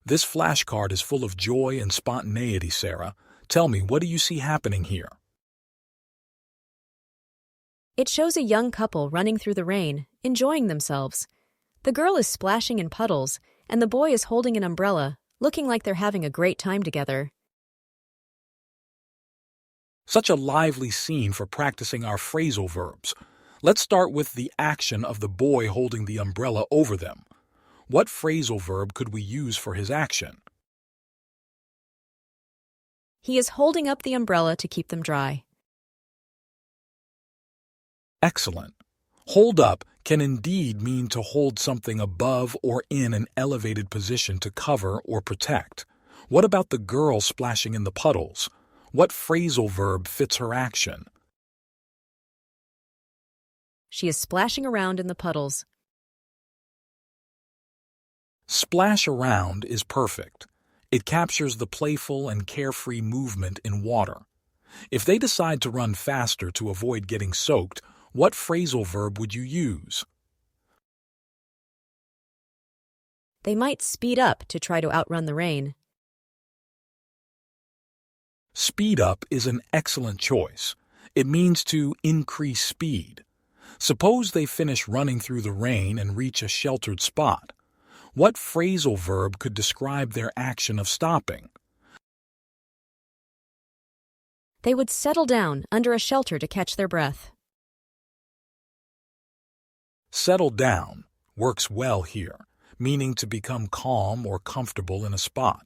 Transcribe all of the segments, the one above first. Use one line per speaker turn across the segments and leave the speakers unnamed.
This flashcard is full of joy and spontaneity, Sarah. Tell me, what do you see happening here?
It shows a young couple running through the rain, enjoying themselves. The girl is splashing in puddles, and the boy is holding an umbrella, looking like they're having a great time together.
Such a lively scene for practicing our phrasal verbs. Let's start with the action of the boy holding the umbrella over them. What phrasal verb could we use for his action?
He is holding up the umbrella to keep them dry.
Excellent. Hold up can indeed mean to hold something above or in an elevated position to cover or protect. What about the girl splashing in the puddles? What phrasal verb fits her action?
She is splashing around in the puddles.
Splash around is perfect. It captures the playful and carefree movement in water. If they decide to run faster to avoid getting soaked, what phrasal verb would you use?
They might speed up to try to outrun the rain.
Speed up is an excellent choice. It means to increase speed. Suppose they finish running through the rain and reach a sheltered spot. What phrasal verb could describe their action of stopping?
They would settle down under a shelter to catch their breath.
Settle down works well here, meaning to become calm or comfortable in a spot.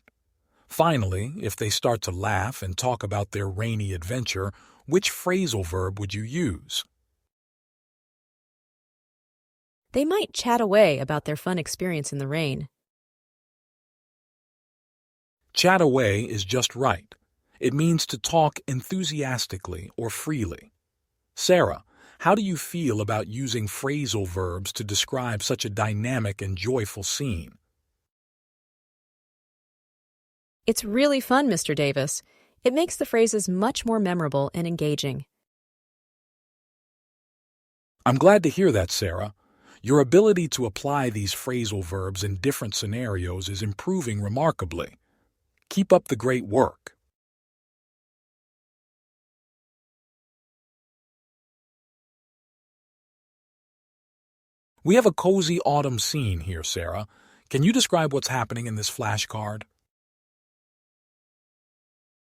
Finally, if they start to laugh and talk about their rainy adventure, which phrasal verb would you use?
They might chat away about their fun experience in the rain.
Chat away is just right. It means to talk enthusiastically or freely. Sarah, how do you feel about using phrasal verbs to describe such a dynamic and joyful scene?
It's really fun, Mr. Davis. It makes the phrases much more memorable and engaging.
I'm glad to hear that, Sarah. Your ability to apply these phrasal verbs in different scenarios is improving remarkably. Keep up the great work. We have a cozy autumn scene here, Sarah. Can you describe what's happening in this flashcard?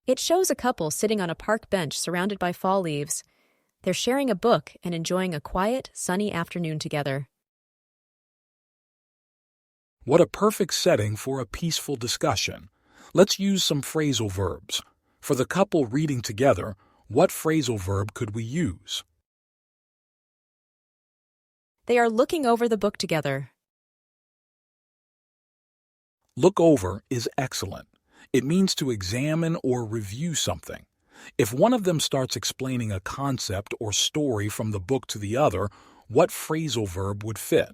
It shows a couple sitting on a park bench surrounded by fall leaves. They're sharing a book and enjoying a quiet, sunny afternoon together.
What a perfect setting for a peaceful discussion. Let's use some phrasal verbs. For the couple reading together, what phrasal verb could we use?
They are looking over the book together.
Look over is excellent. It means to examine or review something. If one of them starts explaining a concept or story from the book to the other, what phrasal verb would fit?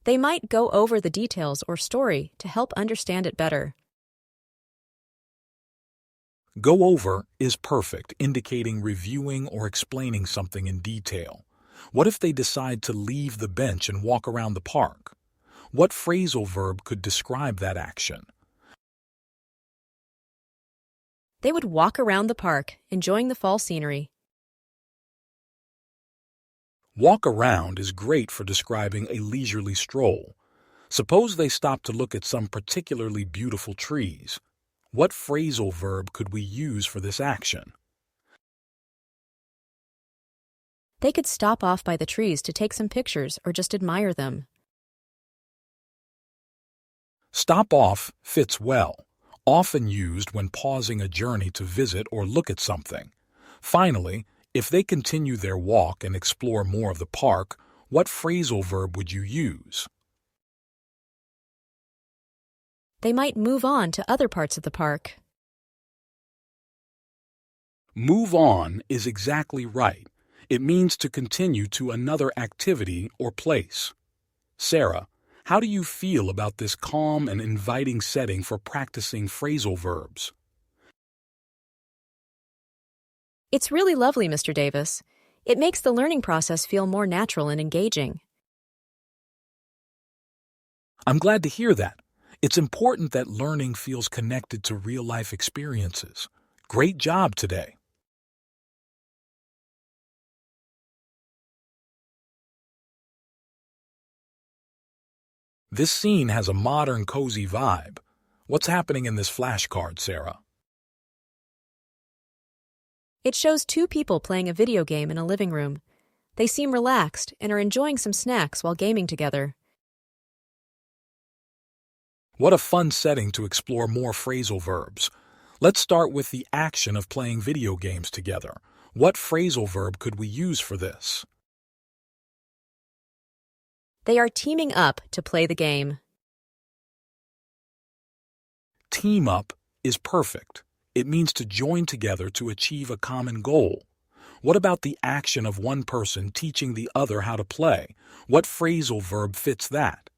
They might go over the details or story to help understand it better.
Go over is perfect, indicating reviewing or explaining something in detail. What if they decide to leave the bench and walk around the park? What phrasal verb could describe that action?
They would walk around the park, enjoying the fall scenery.
Walk around is great for describing a leisurely stroll. Suppose they stop to look at some particularly beautiful trees. What phrasal verb could we use for this action?
They could stop off by the trees to take some pictures or just admire them.
Stop off fits well, often used when pausing a journey to visit or look at something. Finally, if they continue their walk and explore more of the park, what phrasal verb would you use?
They might move on to other parts of the park.
Move on is exactly right. It means to continue to another activity or place. Sarah, how do you feel about this calm and inviting setting for practicing phrasal verbs?
It's really lovely, Mr. Davis. It makes the learning process feel more natural and engaging.
I'm glad to hear that. It's important that learning feels connected to real-life experiences. Great job today. This scene has a modern, cozy vibe. What's happening in this flashcard, Sarah?
It shows two people playing a video game in a living room. They seem relaxed and are enjoying some snacks while gaming together.
What a fun setting to explore more phrasal verbs. Let's start with the action of playing video games together. What phrasal verb could we use for this?
They are teaming up to play the game.
Team up is perfect. It means to join together to achieve a common goal. What about the action of one person teaching the other how to play? What phrasal verb fits that?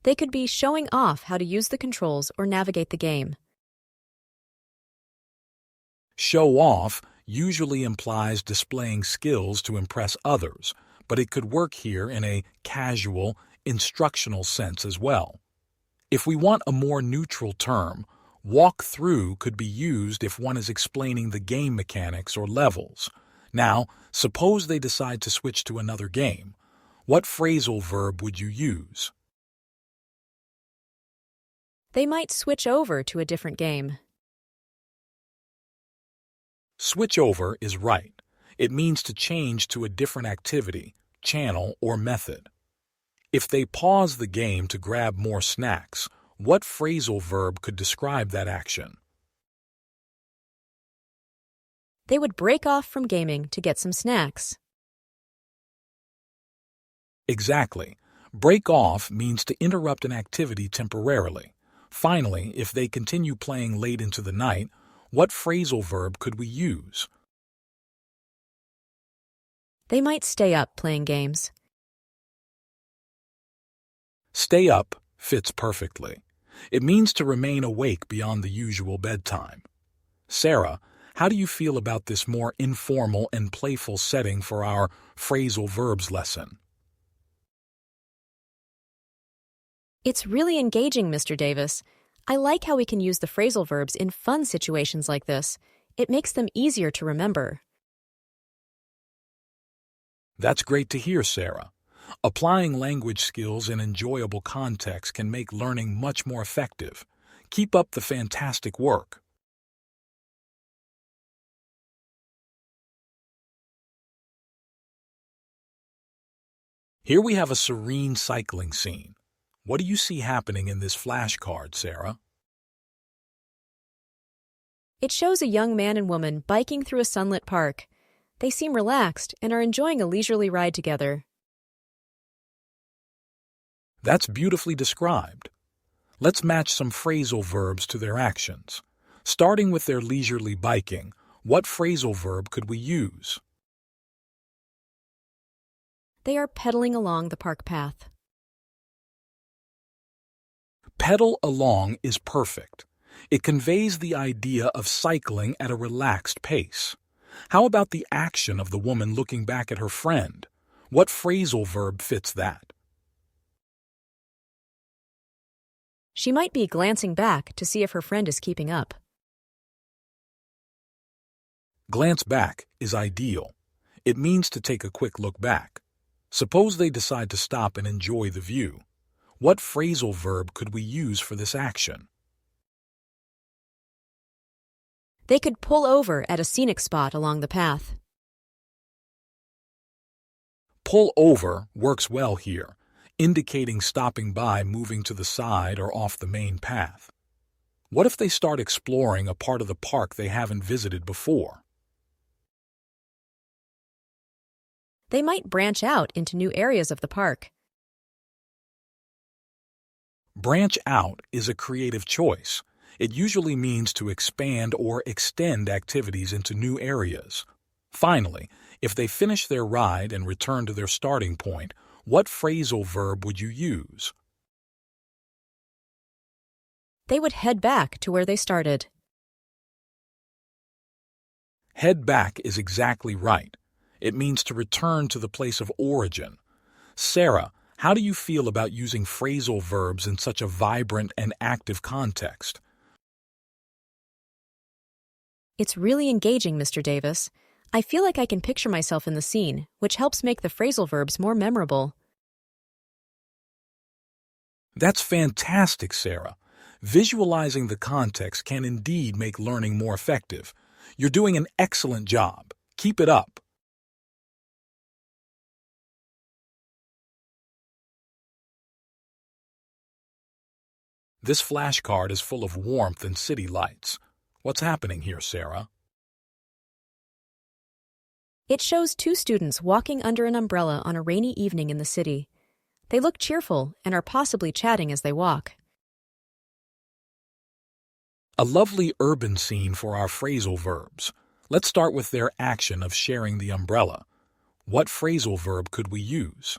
They could be showing off how to use the controls or navigate the game.
Show off usually implies displaying skills to impress others, but it could work here in a casual, instructional sense as well. If we want a more neutral term, walk through could be used if one is explaining the game mechanics or levels. Now, suppose they decide to switch to another game. What phrasal verb would you use?
They might switch over to a different game.
Switch over is right. It means to change to a different activity, channel, or method. If they pause the game to grab more snacks, what phrasal verb could describe that action?
They would break off from gaming to get some snacks.
Exactly. Break off means to interrupt an activity temporarily. Finally, if they continue playing late into the night, what phrasal verb could we use?
They might stay up playing games.
Stay up fits perfectly. It means to remain awake beyond the usual bedtime. Sarah, how do you feel about this more informal and playful setting for our phrasal verbs lesson?
It's really engaging, Mr. Davis. I like how we can use the phrasal verbs in fun situations like this. It makes them easier to remember.
That's great to hear, Sarah. Applying language skills in enjoyable contexts can make learning much more effective. Keep up the fantastic work. Here we have a serene cycling scene. What do you see happening in this flashcard, Sarah?
It shows a young man and woman biking through a sunlit park. They seem relaxed and are enjoying a leisurely ride together.
That's beautifully described. Let's match some phrasal verbs to their actions. Starting with their leisurely biking, what phrasal verb could we use?
They are pedaling along the park path.
Pedal along is perfect. It conveys the idea of cycling at a relaxed pace. How about the action of the woman looking back at her friend? What phrasal verb fits that?
She might be glancing back to see if her friend is keeping up.
Glance back is ideal. It means to take a quick look back. Suppose they decide to stop and enjoy the view. What phrasal verb could we use for this action?
They could pull over at a scenic spot along the path.
Pull over works well here, indicating stopping by, moving to the side or off the main path. What if they start exploring a part of the park they haven't visited before?
They might branch out into new areas of the park.
Branch out is a creative choice. It usually means to expand or extend activities into new areas. Finally, if they finish their ride and return to their starting point, what phrasal verb would you use?
They would head back to where they started.
Head back is exactly right. It means to return to the place of origin. Sarah, How do you feel about using phrasal verbs in such a vibrant and active context?
It's really engaging, Mr. Davis. I feel like I can picture myself in the scene, which helps make the phrasal verbs more memorable.
That's fantastic, Sarah. Visualizing the context can indeed make learning more effective. You're doing an excellent job. Keep it up. This flashcard is full of warmth and city lights. What's happening here, Sarah?
It shows two students walking under an umbrella on a rainy evening in the city. They look cheerful and are possibly chatting as they walk.
A lovely urban scene for our phrasal verbs. Let's start with their action of sharing the umbrella. What phrasal verb could we use?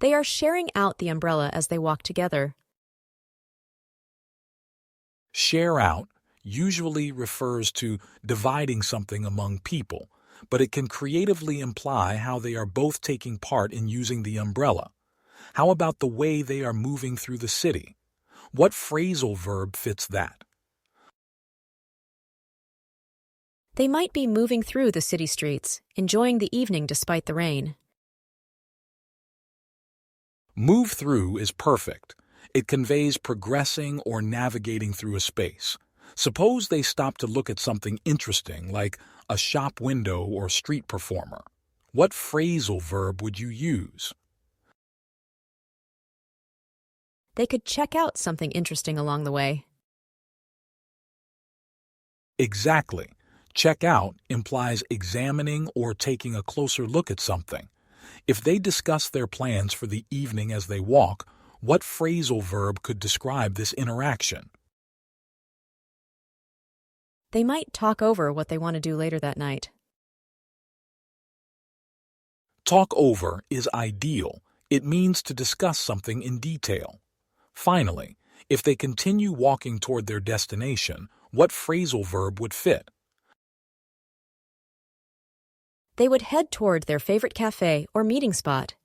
They are sharing out the umbrella as they walk together.
Share out usually refers to dividing something among people, but it can creatively imply how they are both taking part in using the umbrella. How about the way they are moving through the city? What phrasal verb fits that?
They might be moving through the city streets, enjoying the evening despite the rain.
Move through is perfect. It conveys progressing or navigating through a space. Suppose they stop to look at something interesting, like a shop window or street performer. What phrasal verb would you use?
They could check out something interesting along the way.
Exactly. Check out implies examining or taking a closer look at something. If they discuss their plans for the evening as they walk, what phrasal verb could describe this interaction?
They might talk over what they want to do later that night.
Talk over is ideal. It means to discuss something in detail. Finally, if they continue walking toward their destination, what phrasal verb would fit?
They would head toward their favorite cafe or meeting spot.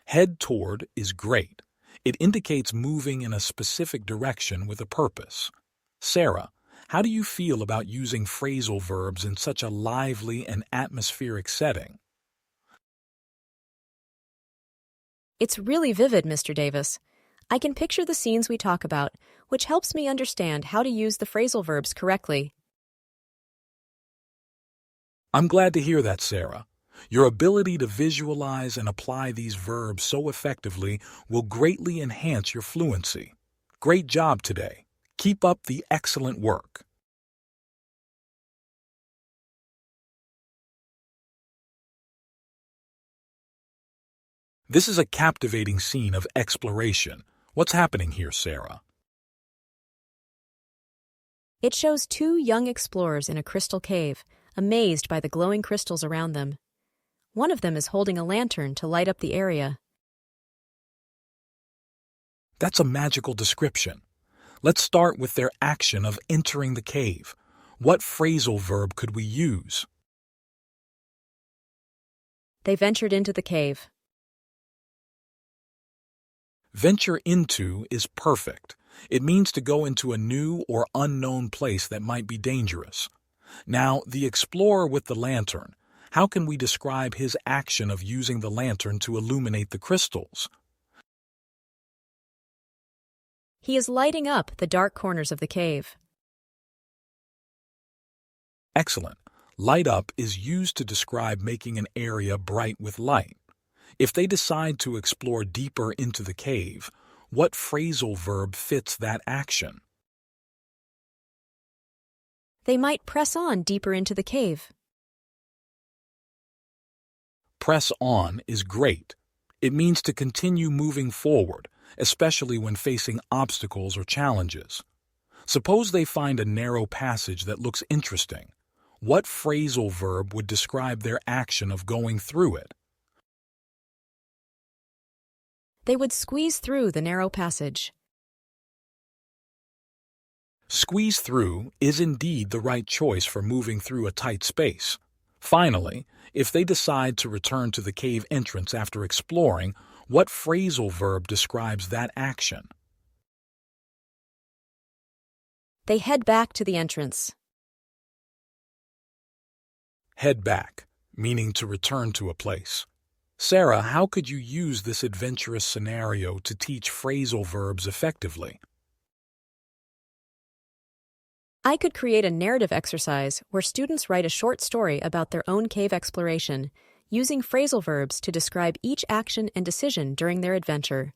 Head toward is great. It indicates moving in a specific direction with a purpose. Sarah, how do you feel about using phrasal verbs in such a lively and atmospheric setting?
It's really vivid, Mr. Davis. I can picture the scenes we talk about, which helps me understand how to use the phrasal verbs correctly.
I'm glad to hear that, Sarah. Your ability to visualize and apply these verbs so effectively will greatly enhance your fluency. Great job today. Keep up the excellent work. This is a captivating scene of exploration. What's happening here, Sarah?
It shows two young explorers in a crystal cave, amazed by the glowing crystals around them. One of them is holding a lantern to light up the area.
That's a magical description. Let's start with their action of entering the cave. What phrasal verb could we use?
They ventured into the cave.
Venture into is perfect. It means to go into a new or unknown place that might be dangerous. Now, the explorer with the lantern, how can we describe his action of using the lantern to illuminate the crystals?
He is lighting up the dark corners of the cave.
Excellent. Light up is used to describe making an area bright with light. If they decide to explore deeper into the cave, what phrasal verb fits that action?
They might press on deeper into the cave.
Press on is great. It means to continue moving forward, especially when facing obstacles or challenges. Suppose they find a narrow passage that looks interesting. What phrasal verb would describe their action of going through it?
They would squeeze through the narrow passage.
Squeeze through is indeed the right choice for moving through a tight space. Finally, if they decide to return to the cave entrance after exploring, what phrasal verb describes that action?
They head back to the entrance.
Head back, meaning to return to a place. Sarah, how could you use this adventurous scenario to teach phrasal verbs effectively?
I could create a narrative exercise where students write a short story about their own cave exploration, using phrasal verbs to describe each action and decision during their adventure.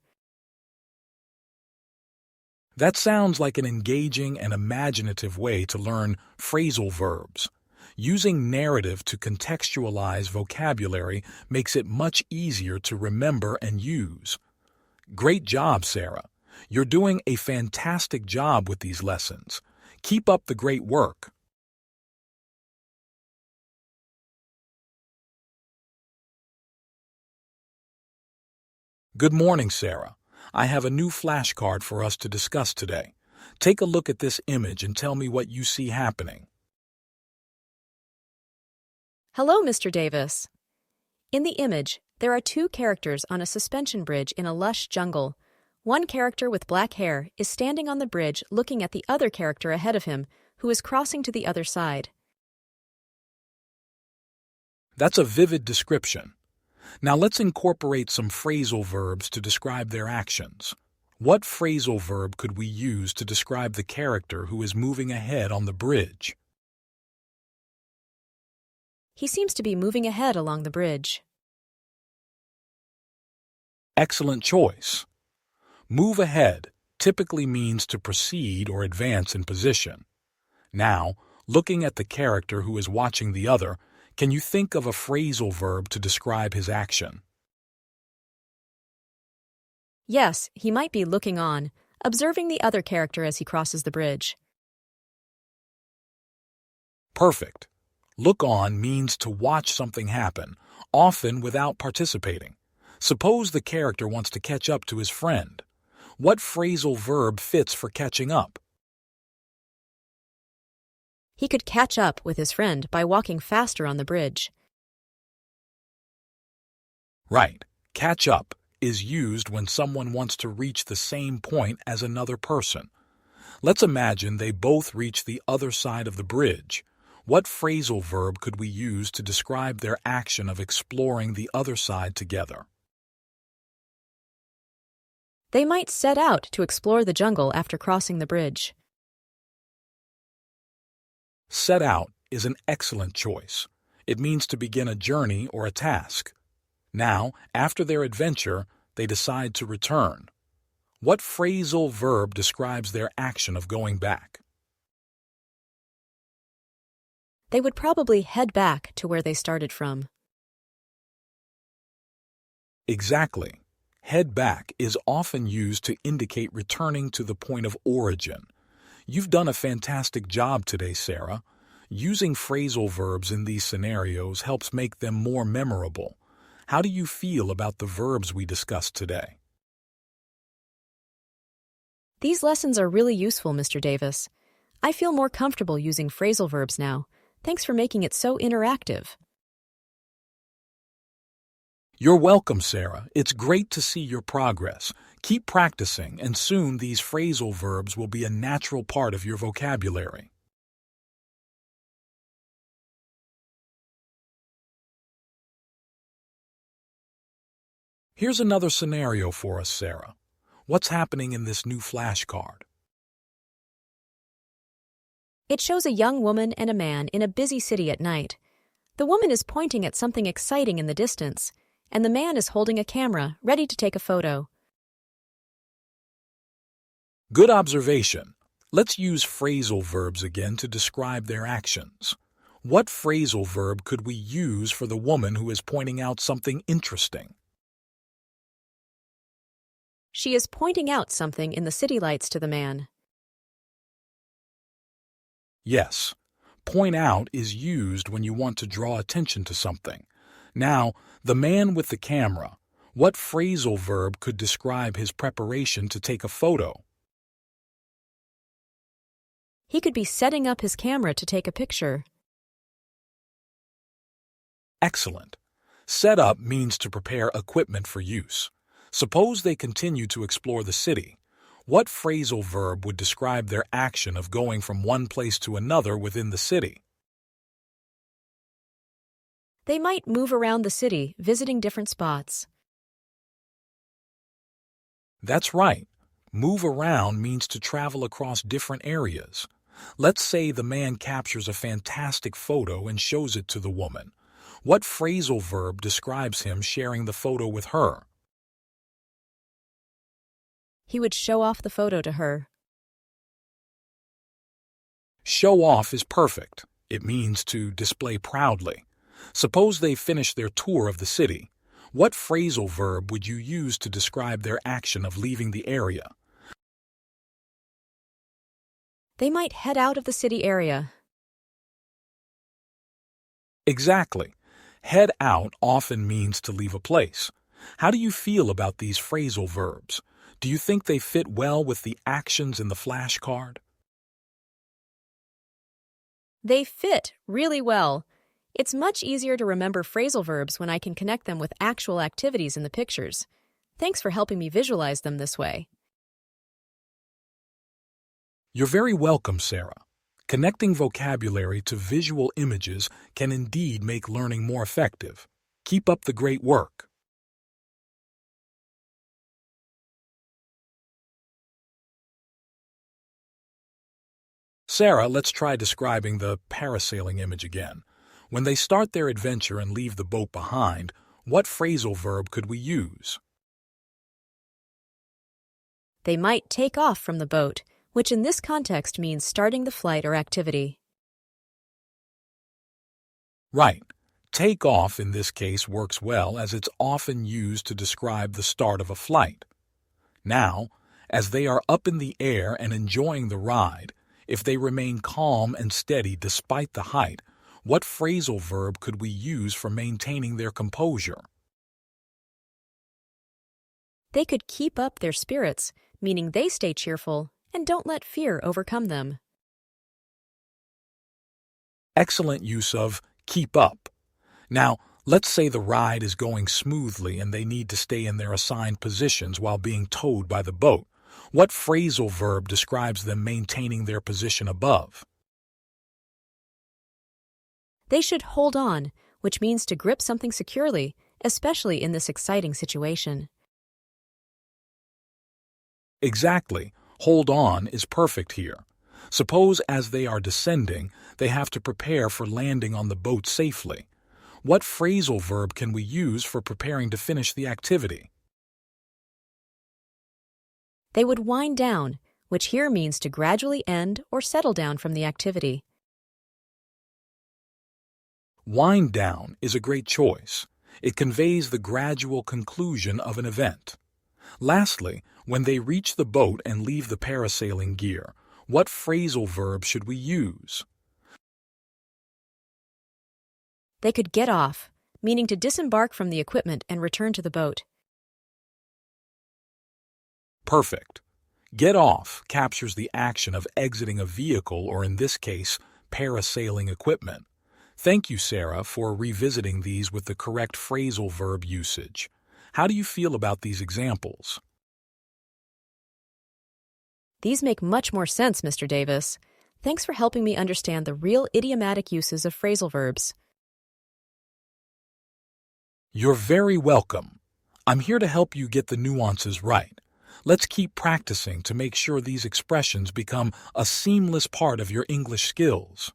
That sounds like an engaging and imaginative way to learn phrasal verbs. Using narrative to contextualize vocabulary makes it much easier to remember and use. Great job, Sarah. You're doing a fantastic job with these lessons. Keep up the great work. Good morning, Sarah. I have a new flashcard for us to discuss today. Take a look at this image and tell me what you see happening.
Hello, Mr. Davis. In the image, there are two characters on a suspension bridge in a lush jungle. One character with black hair is standing on the bridge looking at the other character ahead of him, who is crossing to the other side.
That's a vivid description. Now let's incorporate some phrasal verbs to describe their actions. What phrasal verb could we use to describe the character who is moving ahead on the bridge?
He seems to be moving ahead along the bridge.
Excellent choice. Move ahead typically means to proceed or advance in position. Now, looking at the character who is watching the other, can you think of a phrasal verb to describe his action?
Yes, he might be looking on, observing the other character as he crosses the bridge.
Perfect. Look on means to watch something happen, often without participating. Suppose the character wants to catch up to his friend. What phrasal verb fits for catching up?
He could catch up with his friend by walking faster on the bridge.
Right. Catch up is used when someone wants to reach the same point as another person. Let's imagine they both reach the other side of the bridge. What phrasal verb could we use to describe their action of exploring the other side together?
They might set out to explore the jungle after crossing the bridge.
Set out is an excellent choice. It means to begin a journey or a task. Now, after their adventure, they decide to return. What phrasal verb describes their action of going back?
They would probably head back to where they started from.
Exactly. Head back is often used to indicate returning to the point of origin. You've done a fantastic job today, Sarah. Using phrasal verbs in these scenarios helps make them more memorable. How do you feel about the verbs we discussed today?
These lessons are really useful, Mr. Davis. I feel more comfortable using phrasal verbs now. Thanks for making it so interactive.
You're welcome, Sarah. It's great to see your progress. Keep practicing, and soon these phrasal verbs will be a natural part of your vocabulary. Here's another scenario for us, Sarah. What's happening in this new flashcard?
It shows a young woman and a man in a busy city at night. The woman is pointing at something exciting in the distance, and the man is holding a camera, ready to take a photo.
Good observation. Let's use phrasal verbs again to describe their actions. What phrasal verb could we use for the woman who is pointing out something interesting?
She is pointing out something in the city lights to the man.
Yes, point out is used when you want to draw attention to something. Now, the man with the camera, what phrasal verb could describe his preparation to take a photo?
He could be setting up his camera to take a picture.
Excellent. Set up means to prepare equipment for use. Suppose they continue to explore the city. What phrasal verb would describe their action of going from one place to another within the city?
They might move around the city, visiting different spots.
That's right. Move around means to travel across different areas. Let's say the man captures a fantastic photo and shows it to the woman. What phrasal verb describes him sharing the photo with her?
He would show off the photo to her.
Show off is perfect. It means to display proudly. Suppose they finish their tour of the city. What phrasal verb would you use to describe their action of leaving the area?
They might head out of the city area.
Exactly. Head out often means to leave a place. How do you feel about these phrasal verbs? Do you think they fit well with the actions in the flashcard?
They fit really well. It's much easier to remember phrasal verbs when I can connect them with actual activities in the pictures. Thanks for helping me visualize them this way.
You're very welcome, Sarah. Connecting vocabulary to visual images can indeed make learning more effective. Keep up the great work. Sarah, let's try describing the parasailing image again. When they start their adventure and leave the boat behind, what phrasal verb could we use?
They might take off from the boat, which in this context means starting the flight or activity.
Right. Take off in this case works well as it's often used to describe the start of a flight. Now, as they are up in the air and enjoying the ride, if they remain calm and steady despite the height, what phrasal verb could we use for maintaining their composure?
They could keep up their spirits, meaning they stay cheerful and don't let fear overcome them.
Excellent use of keep up. Now, let's say the ride is going smoothly and they need to stay in their assigned positions while being towed by the boat. What phrasal verb describes them maintaining their position above?
They should hold on, which means to grip something securely, especially in this exciting situation.
Exactly. Hold on is perfect here. Suppose as they are descending, they have to prepare for landing on the boat safely. What phrasal verb can we use for preparing to finish the activity?
They would wind down, which here means to gradually end or settle down from the activity.
Wind down is a great choice. It conveys the gradual conclusion of an event. Lastly, when they reach the boat and leave the parasailing gear, what phrasal verb should we use?
They could get off, meaning to disembark from the equipment and return to the boat.
Perfect. Get off captures the action of exiting a vehicle or, in this case, parasailing equipment. Thank you, Sarah, for revisiting these with the correct phrasal verb usage. How do you feel about these examples?
These make much more sense, Mr. Davis. Thanks for helping me understand the real idiomatic uses of phrasal verbs.
You're very welcome. I'm here to help you get the nuances right. Let's keep practicing to make sure these expressions become a seamless part of your English skills.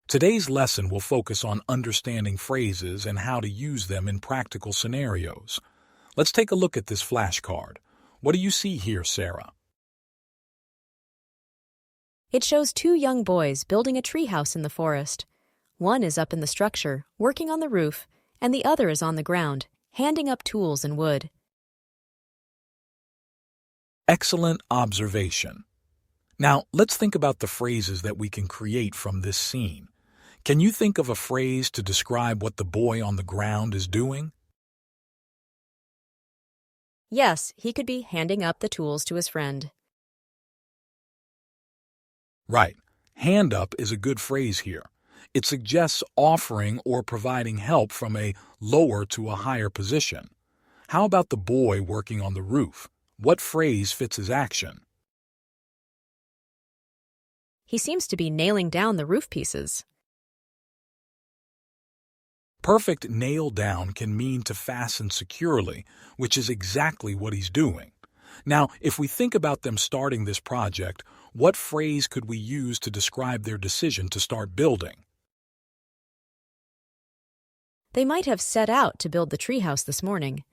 Today's lesson will focus on understanding phrases and how to use them in practical scenarios. Let's take a look at this flashcard. What do you see here, Sarah?
It shows two young boys building a treehouse in the forest. One is up in the structure, working on the roof, and the other is on the ground, handing up tools and wood.
Excellent observation. Now, let's think about the phrases that we can create from this scene. Can you think of a phrase to describe what the boy on the ground is doing?
Yes, he could be handing up the tools to his friend.
Right. Hand up is a good phrase here. It suggests offering or providing help from a lower to a higher position. How about the boy working on the roof? What phrase fits his action?
He seems to be nailing down the roof pieces.
Perfect nail down can mean to fasten securely, which is exactly what he's doing. Now, if we think about them starting this project, what phrase could we use to describe their decision to start building?
They might have set out to build the treehouse this morning.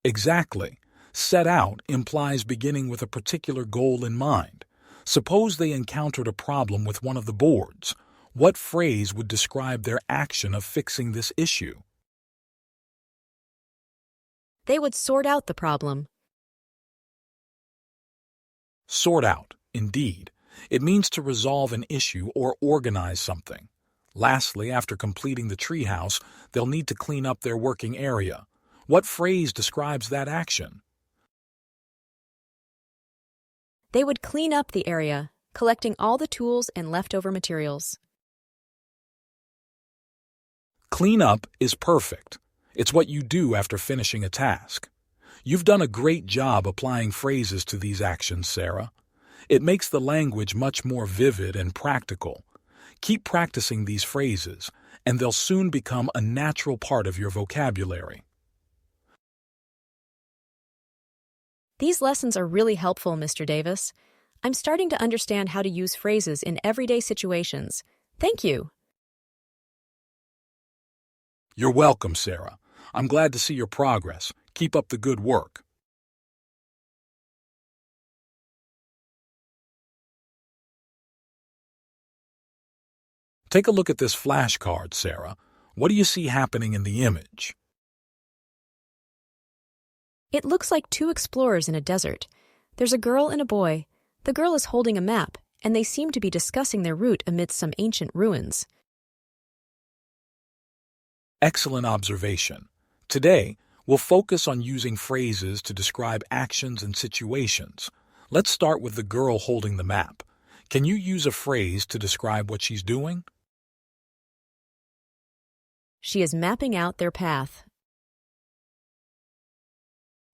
Exactly. Set out implies beginning with a particular goal in mind. Suppose they encountered a problem with one of the boards. What phrase would describe their action of fixing this issue?
They would sort out the problem.
Sort out, indeed. It means to resolve an issue or organize something. Lastly, after completing the treehouse, they'll need to clean up their working area. What phrase describes that action?
They would clean up the area, collecting all the tools and leftover materials.
Clean up is perfect. It's what you do after finishing a task. You've done a great job applying phrases to these actions, Sarah. It makes the language much more vivid and practical. Keep practicing these phrases, and they'll soon become a natural part of your vocabulary.
These lessons are really helpful, Mr. Davis. I'm starting to understand how to use phrases in everyday situations. Thank you.
You're welcome, Sarah. I'm glad to see your progress. Keep up the good work. Take a look at this flashcard, Sarah. What do you see happening in the image?
It looks like two explorers in a desert. There's a girl and a boy. The girl is holding a map, and they seem to be discussing their route amidst some ancient ruins.
Excellent observation. Today, we'll focus on using phrases to describe actions and situations. Let's start with the girl holding the map. Can you use a phrase to describe what she's doing?
She is mapping out their path.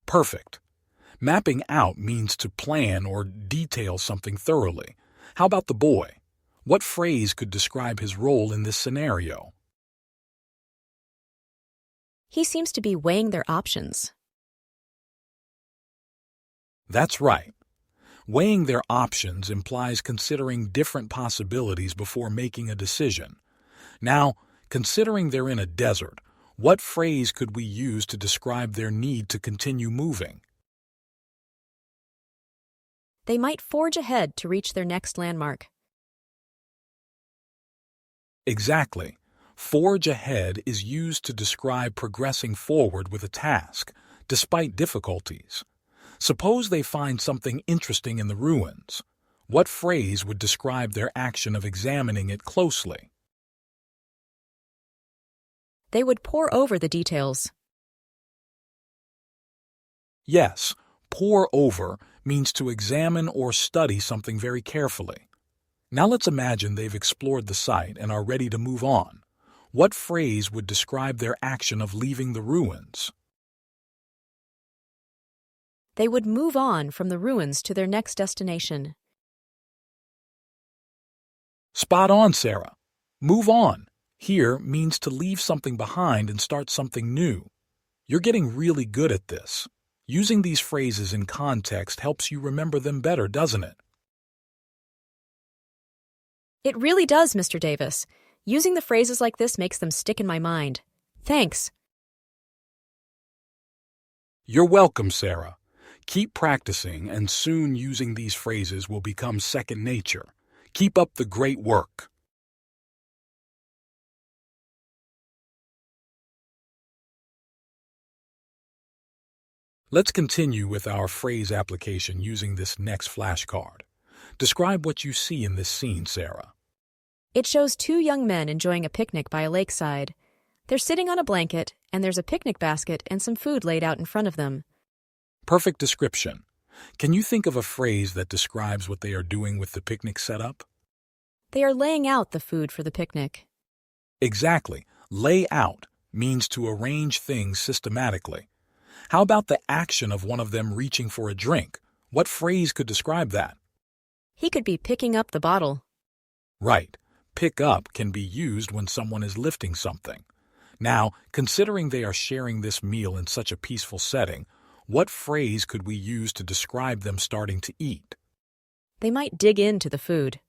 Perfect. Mapping out means to plan or detail something thoroughly. How about the boy? What phrase could describe his role in this scenario?
He seems to be weighing their options.
That's right. Weighing their options implies considering different possibilities before making a decision. Now, considering they're in a desert, what phrase could we use to describe their need to continue moving?
They might forge ahead to reach their next landmark.
Exactly. Forge ahead is used to describe progressing forward with a task, despite difficulties. Suppose they find something interesting in the ruins. What phrase would describe their action of examining it closely?
They would pore over the details.
Yes, pore over means to examine or study something very carefully. Now let's imagine they've explored the site and are ready to move on. What phrase would describe their action of leaving the ruins?
They would move on from the ruins to their next destination.
Spot on, Sarah. Move on here means to leave something behind and start something new. You're getting really good at this. Using these phrases in context helps you remember them better, doesn't it?
It really does, Mr. Davis. Using the phrases like this makes them stick in my mind. Thanks.
You're welcome, Sarah. Keep practicing, and soon using these phrases will become second nature. Keep up the great work. Let's continue with our phrase application using this next flashcard. Describe what you see in this scene, Sarah.
It shows two young men enjoying a picnic by a lakeside. They're sitting on a blanket, and there's a picnic basket and some food laid out in front of them.
Perfect description. Can you think of a phrase that describes what they are doing with the picnic setup?
They are laying out the food for the picnic.
Exactly. Lay out means to arrange things systematically. How about the action of one of them reaching for a drink? What phrase could describe that?
He could be picking up the bottle.
Right. Pick up can be used when someone is lifting something. Now, considering they are sharing this meal in such a peaceful setting, what phrase could we use to describe them starting to eat?
They might dig into the food.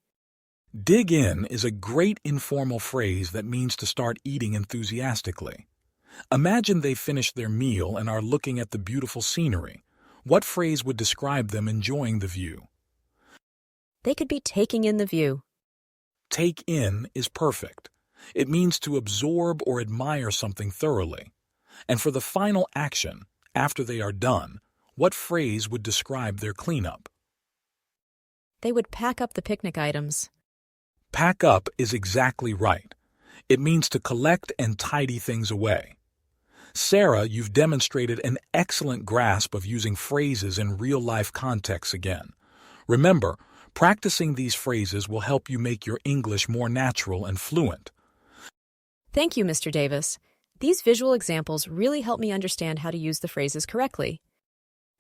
Dig in is a great informal phrase that means to start eating enthusiastically. Imagine they finished their meal and are looking at the beautiful scenery. What phrase would describe them enjoying the view?
They could be taking in the view.
Take in is perfect. It means to absorb or admire something thoroughly. And for the final action, after they are done, what phrase would describe their cleanup?
They would pack up the picnic items.
Pack up is exactly right. It means to collect and tidy things away. Sarah, you've demonstrated an excellent grasp of using phrases in real-life contexts again. Remember, practicing these phrases will help you make your English more natural and fluent.
Thank you, Mr. Davis. These visual examples really help me understand how to use the phrases correctly.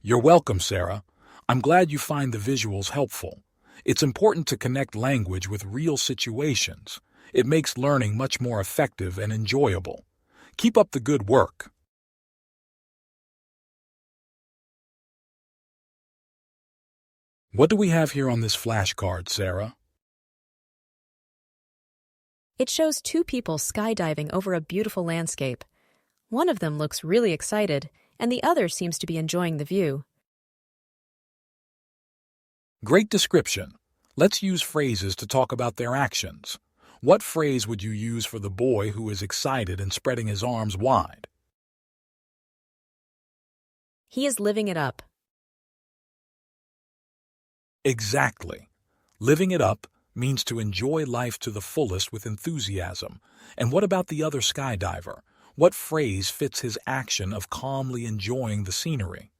You're welcome, Sarah. I'm glad you find the visuals helpful. It's important to connect language with real situations. It makes learning much more effective and enjoyable. Keep up the good work. What do we have here on this flashcard, Sarah?
It shows two people skydiving over a beautiful landscape. One of them looks really excited, and the other seems to be enjoying the view.
Great description. Let's use phrases to talk about their actions. What phrase would you use for the boy who is excited and spreading his arms wide?
He is living it up.
Exactly. Living it up means to enjoy life to the fullest with enthusiasm. And what about the other skydiver? What phrase fits his action of calmly enjoying the scenery?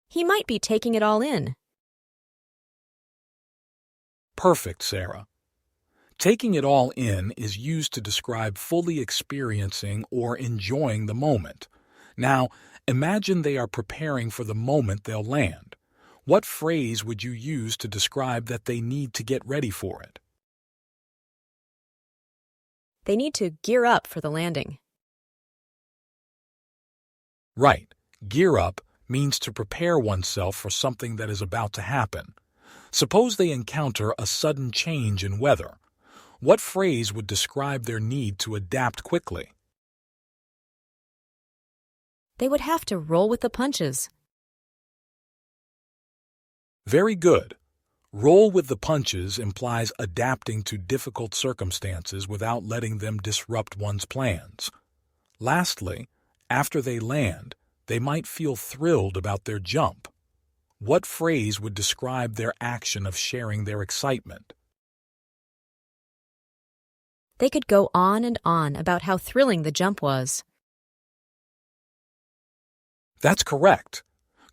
He might be taking it all in.
Perfect, Sarah. Taking it all in is used to describe fully experiencing or enjoying the moment. Now, imagine they are preparing for the moment they'll land. What phrase would you use to describe that they need to get ready for it?
They need to gear up for the landing.
Right. Gear up means to prepare oneself for something that is about to happen. Suppose they encounter a sudden change in weather. What phrase would describe their need to adapt quickly?
They would have to roll with the punches.
Very good. Roll with the punches implies adapting to difficult circumstances without letting them disrupt one's plans. Lastly, after they land, they might feel thrilled about their jump. What phrase would describe their action of sharing their excitement?
They could go on and on about how thrilling the jump was.
That's correct.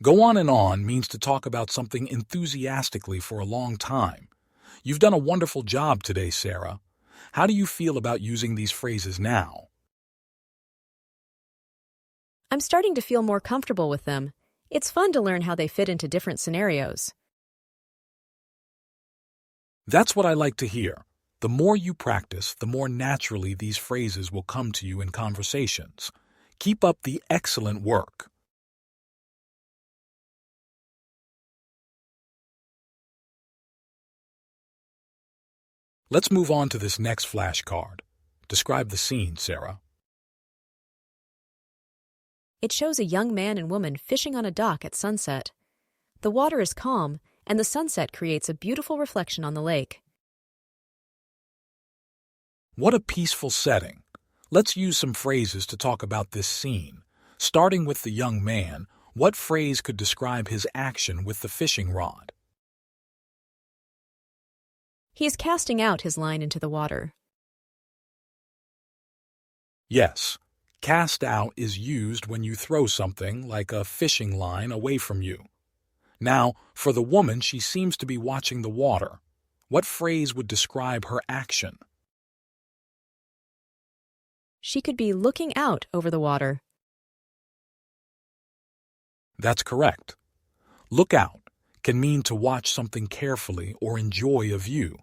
Go on and on means to talk about something enthusiastically for a long time. You've done a wonderful job today, Sarah. How do you feel about using these phrases now?
I'm starting to feel more comfortable with them. It's fun to learn how they fit into different scenarios.
That's what I like to hear. The more you practice, the more naturally these phrases will come to you in conversations. Keep up the excellent work. Let's move on to this next flashcard. Describe the scene, Sarah.
It shows a young man and woman fishing on a dock at sunset. The water is calm, and the sunset creates a beautiful reflection on the lake.
What a peaceful setting. Let's use some phrases to talk about this scene. Starting with the young man, what phrase could describe his action with the fishing rod?
He is casting out his line into the water.
Yes, Cast out is used when you throw something, like a fishing line, away from you. Now, for the woman, she seems to be watching the water. What phrase would describe her action?
She could be looking out over the water.
That's correct. Look out can mean to watch something carefully or enjoy a view.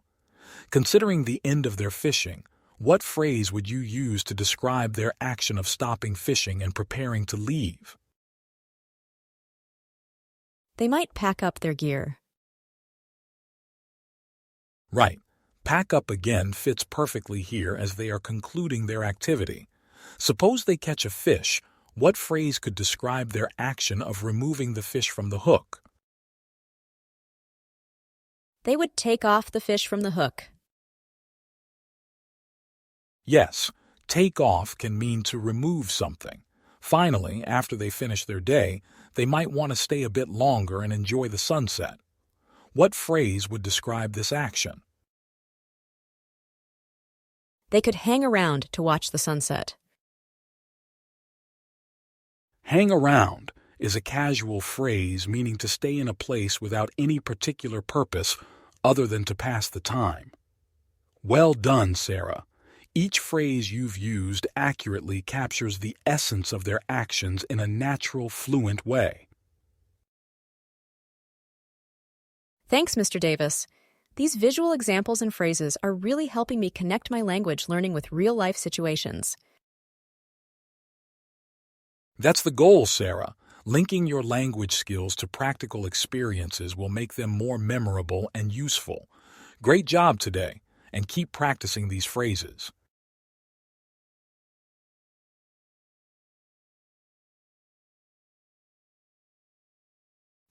Considering the end of their fishing, what phrase would you use to describe their action of stopping fishing and preparing to leave?
They might pack up their gear.
Right. Pack up again fits perfectly here as they are concluding their activity. Suppose they catch a fish. What phrase could describe their action of removing the fish from the hook?
They would take off the fish from the hook.
Yes, take off can mean to remove something. Finally, after they finish their day, they might want to stay a bit longer and enjoy the sunset. What phrase would describe this action?
They could hang around to watch the sunset.
Hang around is a casual phrase meaning to stay in a place without any particular purpose other than to pass the time. Well done, Sarah. Each phrase you've used accurately captures the essence of their actions in a natural, fluent way.
Thanks, Mr. Davis. These visual examples and phrases are really helping me connect my language learning with real-life situations.
That's the goal, Sarah. Linking your language skills to practical experiences will make them more memorable and useful. Great job today, and keep practicing these phrases.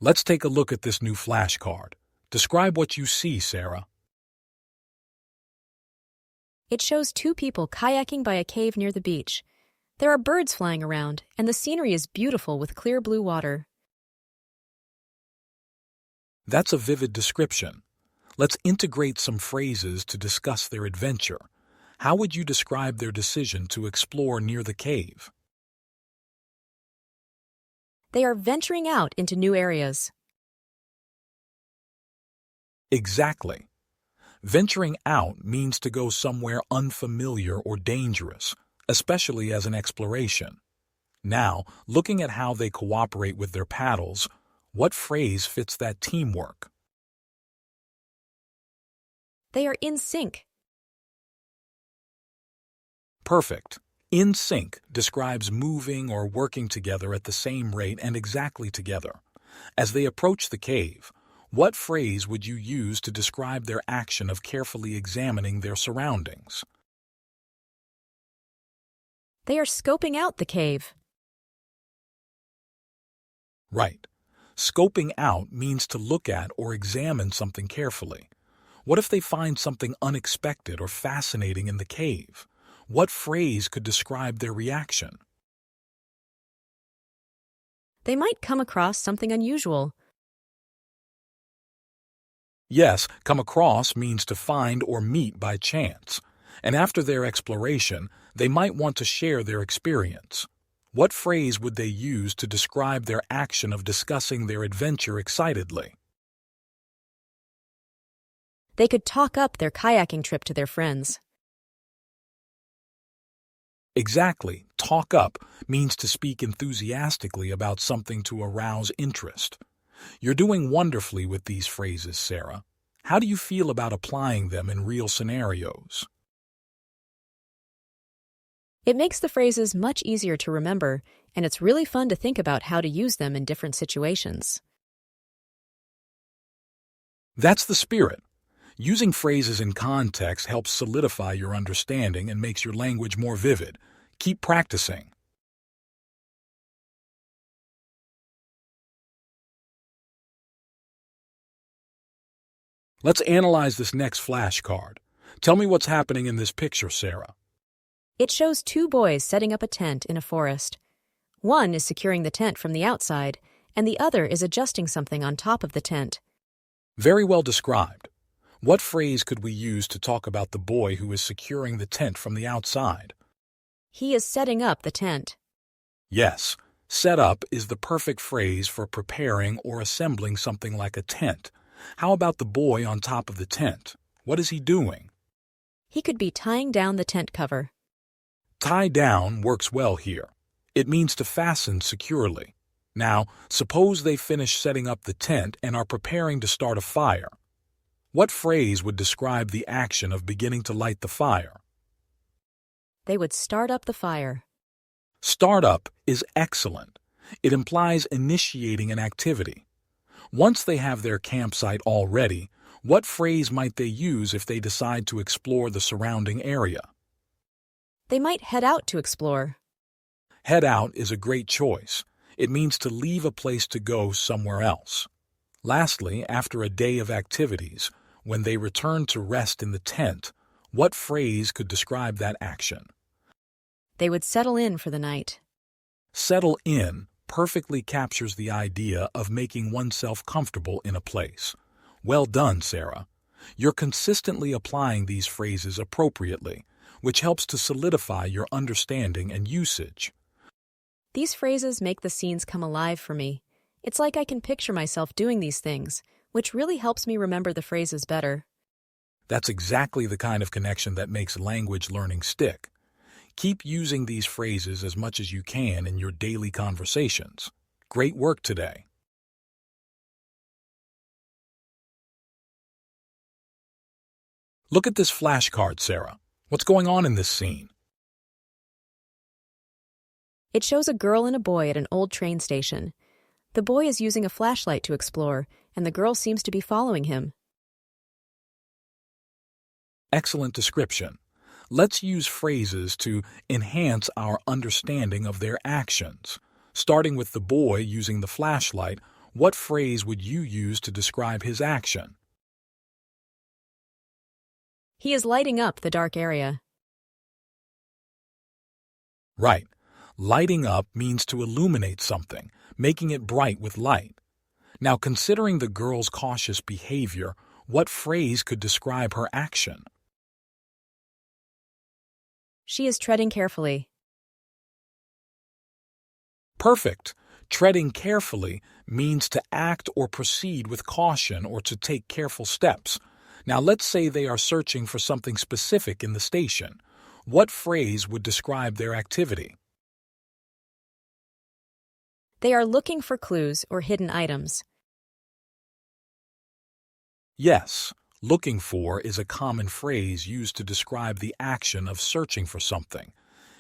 Let's take a look at this new flashcard. Describe what you see, Sarah.
It shows two people kayaking by a cave near the beach. There are birds flying around, and the scenery is beautiful with clear blue water.
That's a vivid description. Let's integrate some phrases to discuss their adventure. How would you describe their decision to explore near the cave?
They are venturing out into new areas.
Exactly. Venturing out means to go somewhere unfamiliar or dangerous, especially as an exploration. Now, looking at how they cooperate with their paddles, what phrase fits that teamwork?
They are in sync.
Perfect. In sync describes moving or working together at the same rate and exactly together. As they approach the cave, what phrase would you use to describe their action of carefully examining their surroundings?
They are scoping out the cave.
Right. Scoping out means to look at or examine something carefully. What if they find something unexpected or fascinating in the cave? What phrase could describe their reaction?
They might come across something unusual.
Yes, come across means to find or meet by chance. And after their exploration, they might want to share their experience. What phrase would they use to describe their action of discussing their adventure excitedly?
They could talk up their kayaking trip to their friends.
Exactly. Talk up means to speak enthusiastically about something to arouse interest. You're doing wonderfully with these phrases, Sarah. How do you feel about applying them in real scenarios?
It makes the phrases much easier to remember, and it's really fun to think about how to use them in different situations.
That's the spirit. Using phrases in context helps solidify your understanding and makes your language more vivid. Keep practicing. Let's analyze this next flashcard. Tell me what's happening in this picture, Sarah.
It shows two boys setting up a tent in a forest. One is securing the tent from the outside, and the other is adjusting something on top of the tent.
Very well described. What phrase could we use to talk about the boy who is securing the tent from the outside?
He is setting up the tent.
Yes, set up is the perfect phrase for preparing or assembling something like a tent. How about the boy on top of the tent? What is he doing?
He could be tying down the tent cover.
Tie down works well here. It means to fasten securely. Now, suppose they finish setting up the tent and are preparing to start a fire. What phrase would describe the action of beginning to light the fire?
They would start up the fire.
Start up is excellent. It implies initiating an activity. Once they have their campsite all ready, what phrase might they use if they decide to explore the surrounding area?
They might head out to explore.
Head out is a great choice. It means to leave a place to go somewhere else. Lastly, after a day of activities, when they return to rest in the tent, what phrase could describe that action?
They would settle in for the night.
Settle in perfectly captures the idea of making oneself comfortable in a place. Well done, Sarah. You're consistently applying these phrases appropriately, which helps to solidify your understanding and usage.
These phrases make the scenes come alive for me. It's like I can picture myself doing these things, which really helps me remember the phrases better.
That's exactly the kind of connection that makes language learning stick. Keep using these phrases as much as you can in your daily conversations. Great work today. Look at this flashcard, Sarah. What's going on in this scene?
It shows a girl and a boy at an old train station. The boy is using a flashlight to explore, and the girl seems to be following him.
Excellent description. Let's use phrases to enhance our understanding of their actions. Starting with the boy using the flashlight, what phrase would you use to describe his action?
He is lighting up the dark area.
Right. Lighting up means to illuminate something, making it bright with light. Now, considering the girl's cautious behavior, what phrase could describe her action?
She is treading carefully.
Perfect. Treading carefully means to act or proceed with caution or to take careful steps. Now, let's say they are searching for something specific in the station. What phrase would describe their activity?
They are looking for clues or hidden items.
Yes, looking for is a common phrase used to describe the action of searching for something.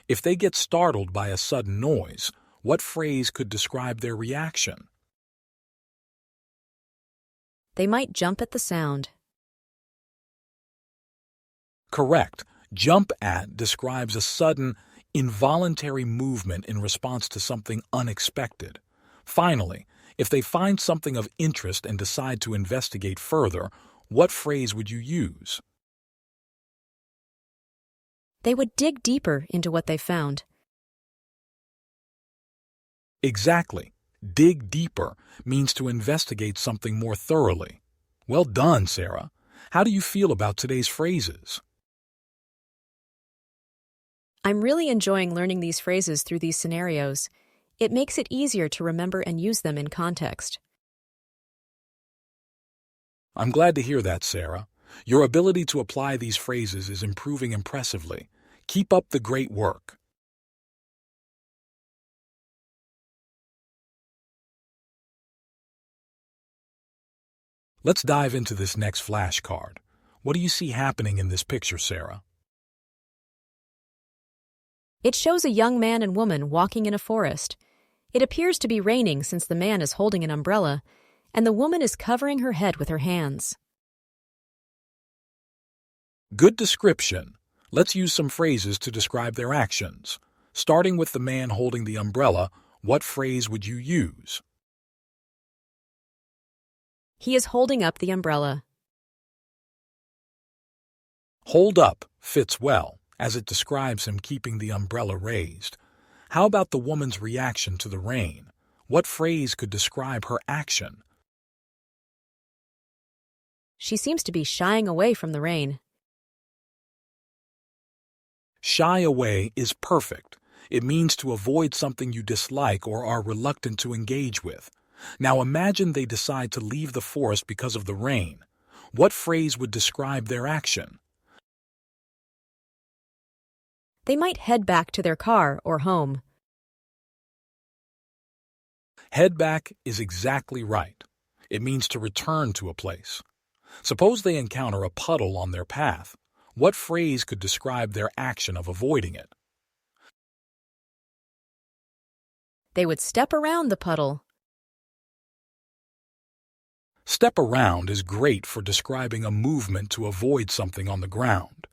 If they get startled by a sudden noise, what phrase could describe their reaction?
They might jump at the sound.
Correct. Jump at describes a sudden, involuntary movement in response to something unexpected. Finally, if they find something of interest and decide to investigate further, what phrase would you use?
They would dig deeper into what they found.
Exactly. Dig deeper means to investigate something more thoroughly. Well done, Sarah. How do you feel about today's phrases?
I'm really enjoying learning these phrases through these scenarios. It makes it easier to remember and use them in context.
I'm glad to hear that, Sarah. Your ability to apply these phrases is improving impressively. Keep up the great work. Let's dive into this next flashcard. What do you see happening in this picture, Sarah?
It shows a young man and woman walking in a forest. It appears to be raining since the man is holding an umbrella, and the woman is covering her head with her hands.
Good description. Let's use some phrases to describe their actions. Starting with the man holding the umbrella, what phrase would you use?
He is holding up the umbrella.
Hold up fits well, as it describes him keeping the umbrella raised. How about the woman's reaction to the rain? What phrase could describe her action?
She seems to be shying away from the rain.
Shy away is perfect. It means to avoid something you dislike or are reluctant to engage with. Now imagine they decide to leave the forest because of the rain. What phrase would describe their action?
They might head back to their car or home.
Head back is exactly right. It means to return to a place. Suppose they encounter a puddle on their path. What phrase could describe their action of avoiding it?
They would step around the puddle.
Step around is great for describing a movement to avoid something on the ground.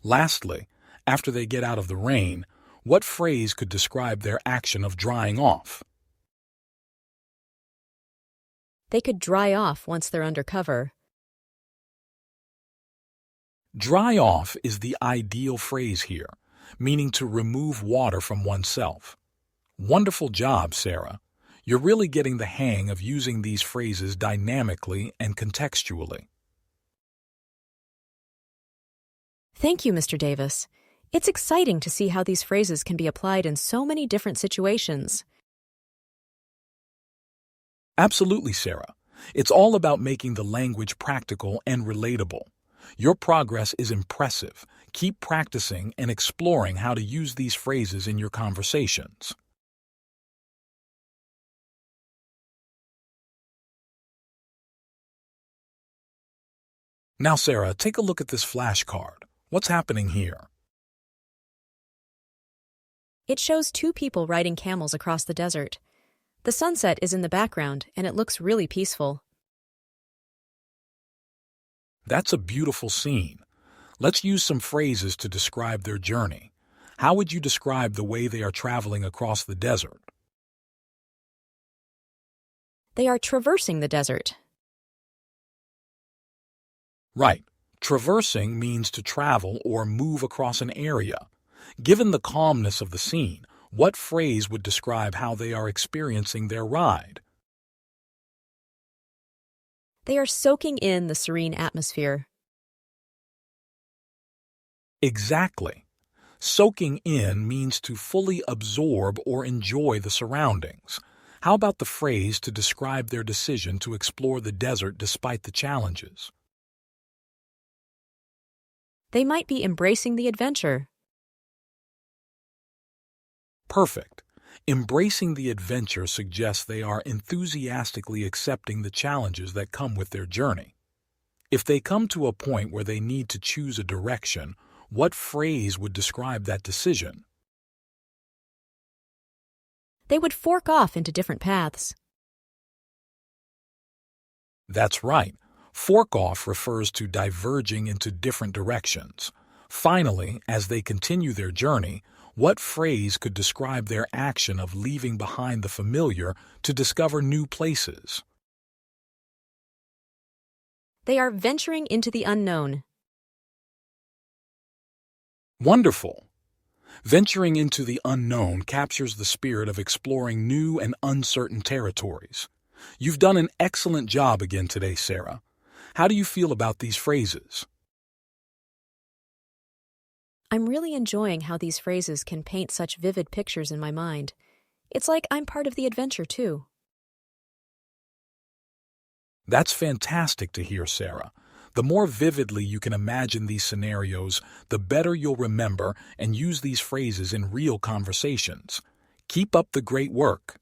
Lastly, after they get out of the rain, what phrase could describe their action of drying off?
They could dry off once they're under cover.
Dry off is the ideal phrase here, meaning to remove water from oneself. Wonderful job, Sarah. You're really getting the hang of using these phrases dynamically and contextually.
Thank you, Mr. Davis. It's exciting to see how these phrases can be applied in so many different situations.
Absolutely, Sarah. It's all about making the language practical and relatable. Your progress is impressive. Keep practicing and exploring how to use these phrases in your conversations. Now, Sarah, take a look at this flashcard. What's happening here?
It shows two people riding camels across the desert. The sunset is in the background, and it looks really peaceful.
That's a beautiful scene. Let's use some phrases to describe their journey. How would you describe the way they are traveling across the desert?
They are traversing the desert.
Right. Traversing means to travel or move across an area. Given the calmness of the scene, what phrase would describe how they are experiencing their ride?
They are soaking in the serene atmosphere.
Exactly. Soaking in means to fully absorb or enjoy the surroundings. How about the phrase to describe their decision to explore the desert despite the challenges?
They might be embracing the adventure.
Perfect. Embracing the adventure suggests they are enthusiastically accepting the challenges that come with their journey. If they come to a point where they need to choose a direction, what phrase would describe that decision?
They would fork off into different paths.
That's right. Fork off refers to diverging into different directions. Finally, as they continue their journey, what phrase could describe their action of leaving behind the familiar to discover new places?
They are venturing into the unknown.
Wonderful! Venturing into the unknown captures the spirit of exploring new and uncertain territories. You've done an excellent job again today, Sarah. How do you feel about these phrases?
I'm really enjoying how these phrases can paint such vivid pictures in my mind. It's like I'm part of the adventure, too.
That's fantastic to hear, Sarah. The more vividly you can imagine these scenarios, the better you'll remember and use these phrases in real conversations. Keep up the great work.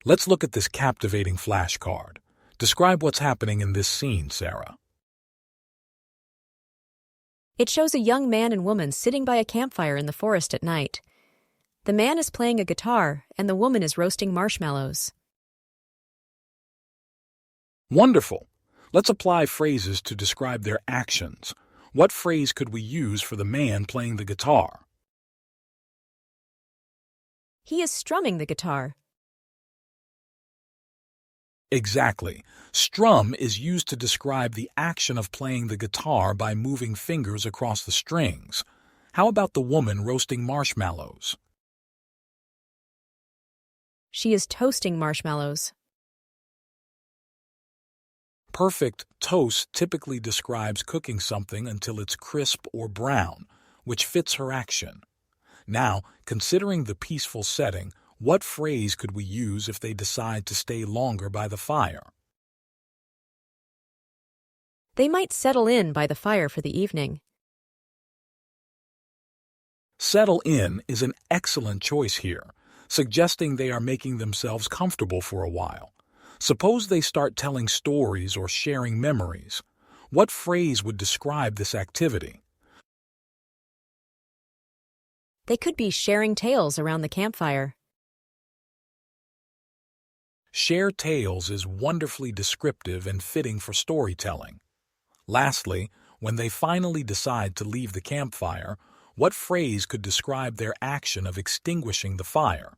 Let's look at this captivating flashcard. Describe what's happening in this scene, Sarah.
It shows a young man and woman sitting by a campfire in the forest at night. The man is playing a guitar, and the woman is roasting marshmallows.
Wonderful! Let's apply phrases to describe their actions. What phrase could we use for the man playing the guitar?
He is strumming the guitar.
Exactly. Strum is used to describe the action of playing the guitar by moving fingers across the strings. How about the woman roasting marshmallows?
She is toasting marshmallows.
Perfect toast typically describes cooking something until it's crisp or brown, which fits her action. Now, considering the peaceful setting, what phrase could we use if they decide to stay longer by the fire?
They might settle in by the fire for the evening.
Settle in is an excellent choice here, suggesting they are making themselves comfortable for a while. Suppose they start telling stories or sharing memories. What phrase would describe this activity?
They could be sharing tales around the campfire.
Share tales is wonderfully descriptive and fitting for storytelling. Lastly, when they finally decide to leave the campfire, what phrase could describe their action of extinguishing the fire?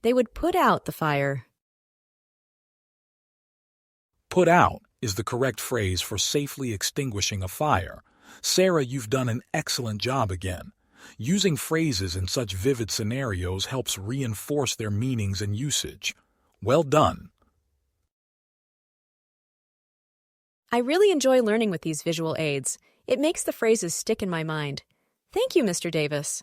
They would put out the fire.
Put out is the correct phrase for safely extinguishing a fire. Sarah, you've done an excellent job again. Using phrases in such vivid scenarios helps reinforce their meanings and usage. Well done.
I really enjoy learning with these visual aids. It makes the phrases stick in my mind. Thank you, Mr. Davis.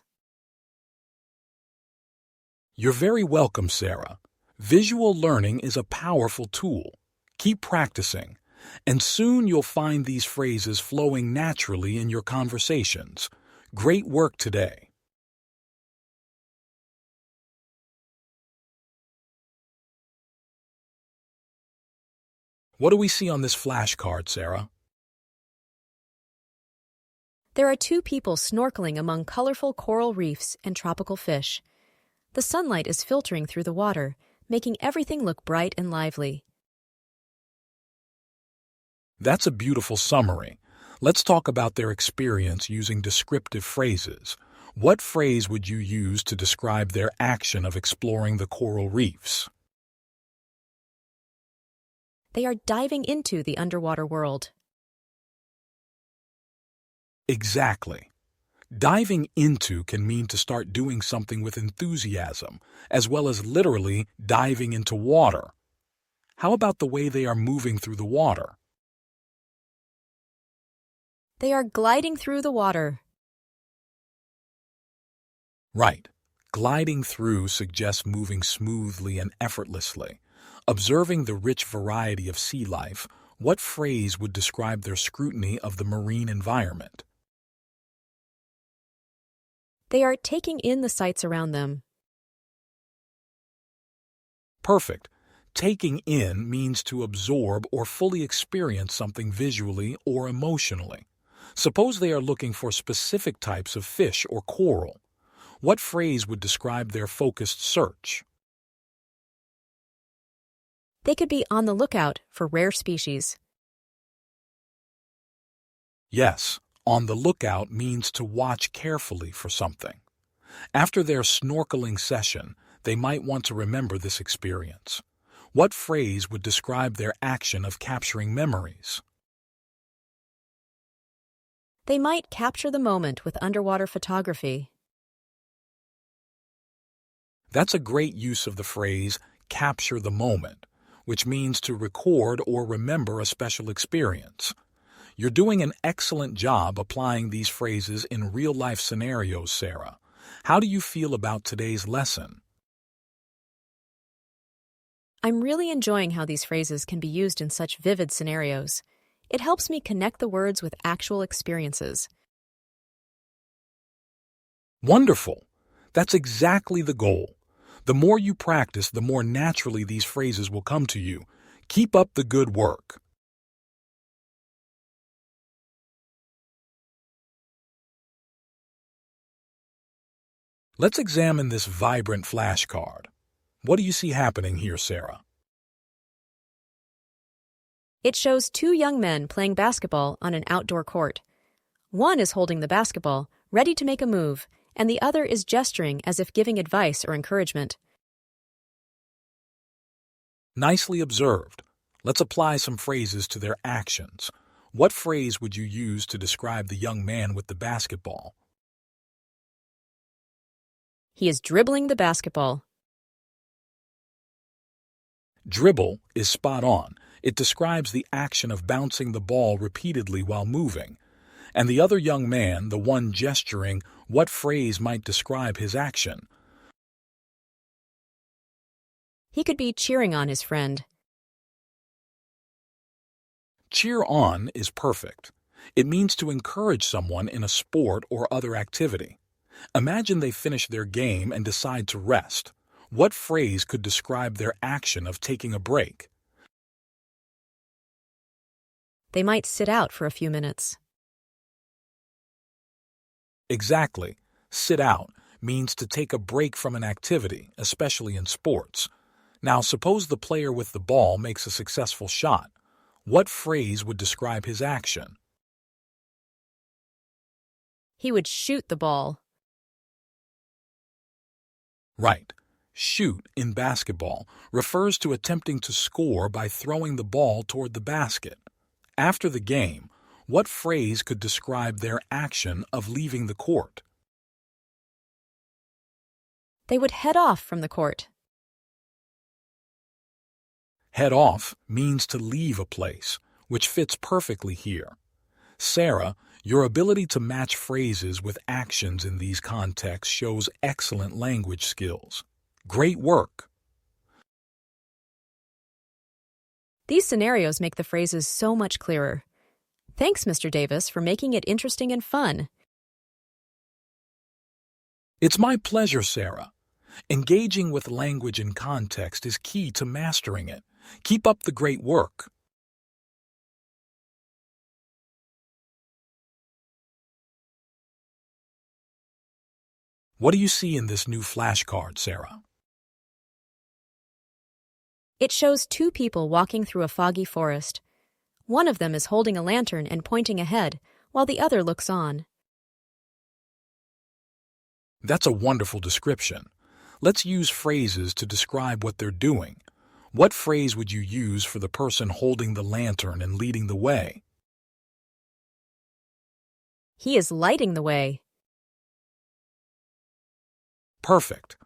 You're very welcome, Sarah. Visual learning is a powerful tool. Keep practicing, and soon you'll find these phrases flowing naturally in your conversations. Great work today. What do we see on this flashcard, Sarah?
There are two people snorkeling among colorful coral reefs and tropical fish. The sunlight is filtering through the water, making everything look bright and lively.
That's a beautiful summary. Let's talk about their experience using descriptive phrases. What phrase would you use to describe their action of exploring the coral reefs?
They are diving into the underwater world.
Exactly. Diving into can mean to start doing something with enthusiasm, as well as literally diving into water. How about the way they are moving through the water?
They are gliding through the water.
Right. Gliding through suggests moving smoothly and effortlessly. Observing the rich variety of sea life, what phrase would describe their scrutiny of the marine environment?
They are taking in the sights around them.
Perfect. Taking in means to absorb or fully experience something visually or emotionally. Suppose they are looking for specific types of fish or coral. What phrase would describe their focused search?
They could be on the lookout for rare species.
Yes, on the lookout means to watch carefully for something. After their snorkeling session, they might want to remember this experience. What phrase would describe their action of capturing memories?
They might capture the moment with underwater photography.
That's a great use of the phrase, capture the moment, which means to record or remember a special experience. You're doing an excellent job applying these phrases in real-life scenarios, Sarah. How do you feel about today's lesson?
I'm really enjoying how these phrases can be used in such vivid scenarios. It helps me connect the words with actual experiences.
Wonderful! That's exactly the goal. The more you practice, the more naturally these phrases will come to you. Keep up the good work. Let's examine this vibrant flashcard. What do you see happening here, Sarah?
It shows two young men playing basketball on an outdoor court. One is holding the basketball, ready to make a move, and the other is gesturing as if giving advice or encouragement.
Nicely observed. Let's apply some phrases to their actions. What phrase would you use to describe the young man with the basketball?
He is dribbling the basketball.
Dribble is spot on. It describes the action of bouncing the ball repeatedly while moving. And the other young man, the one gesturing, what phrase might describe his action?
He could be cheering on his friend.
Cheer on is perfect. It means to encourage someone in a sport or other activity. Imagine they finish their game and decide to rest. What phrase could describe their action of taking a break?
They might sit out for a few minutes.
Exactly. Sit out means to take a break from an activity, especially in sports. Now, suppose the player with the ball makes a successful shot. What phrase would describe his action?
He would shoot the ball.
Right. Shoot in basketball refers to attempting to score by throwing the ball toward the basket. After the game, what phrase could describe their action of leaving the court?
They would head off from the court.
Head off means to leave a place, which fits perfectly here. Sarah, your ability to match phrases with actions in these contexts shows excellent language skills. Great work!
These scenarios make the phrases so much clearer. Thanks, Mr. Davis, for making it interesting and fun.
It's my pleasure, Sarah. Engaging with language in context is key to mastering it. Keep up the great work. What do you see in this new flashcard, Sarah?
It shows two people walking through a foggy forest. One of them is holding a lantern and pointing ahead, while the other looks on.
That's a wonderful description. Let's use phrases to describe what they're doing. What phrase would you use for the person holding the lantern and leading the way?
He is lighting the way.
Perfect.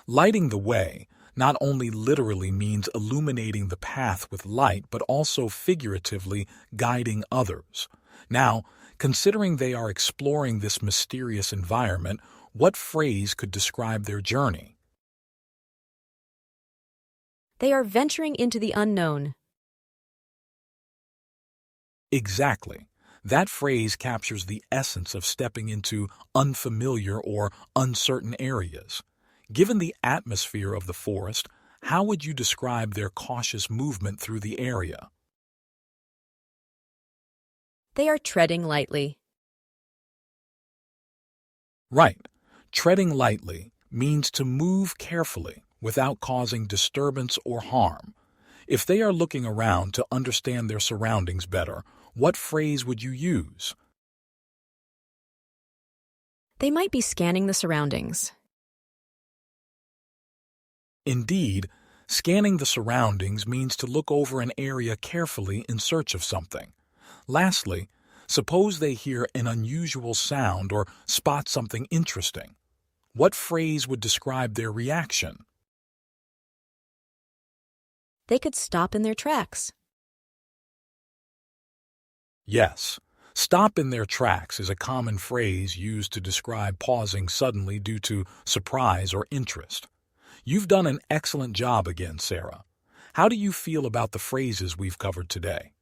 Lighting the way not only literally means illuminating the path with light, but also figuratively guiding others. Now, considering they are exploring this mysterious environment, what phrase could describe their journey?
They are venturing into the unknown.
Exactly. That phrase captures the essence of stepping into unfamiliar or uncertain areas. Given the atmosphere of the forest, how would you describe their cautious movement through the area?
They are treading lightly.
Right. Treading lightly means to move carefully without causing disturbance or harm. If they are looking around to understand their surroundings better, what phrase would you use?
They might be scanning the surroundings.
Indeed, scanning the surroundings means to look over an area carefully in search of something. Lastly, suppose they hear an unusual sound or spot something interesting. What phrase would describe their reaction?
They could stop in their tracks.
Yes, stop in their tracks is a common phrase used to describe pausing suddenly due to surprise or interest. You've done an excellent job again, Sarah. How do you feel about the phrases we've covered today?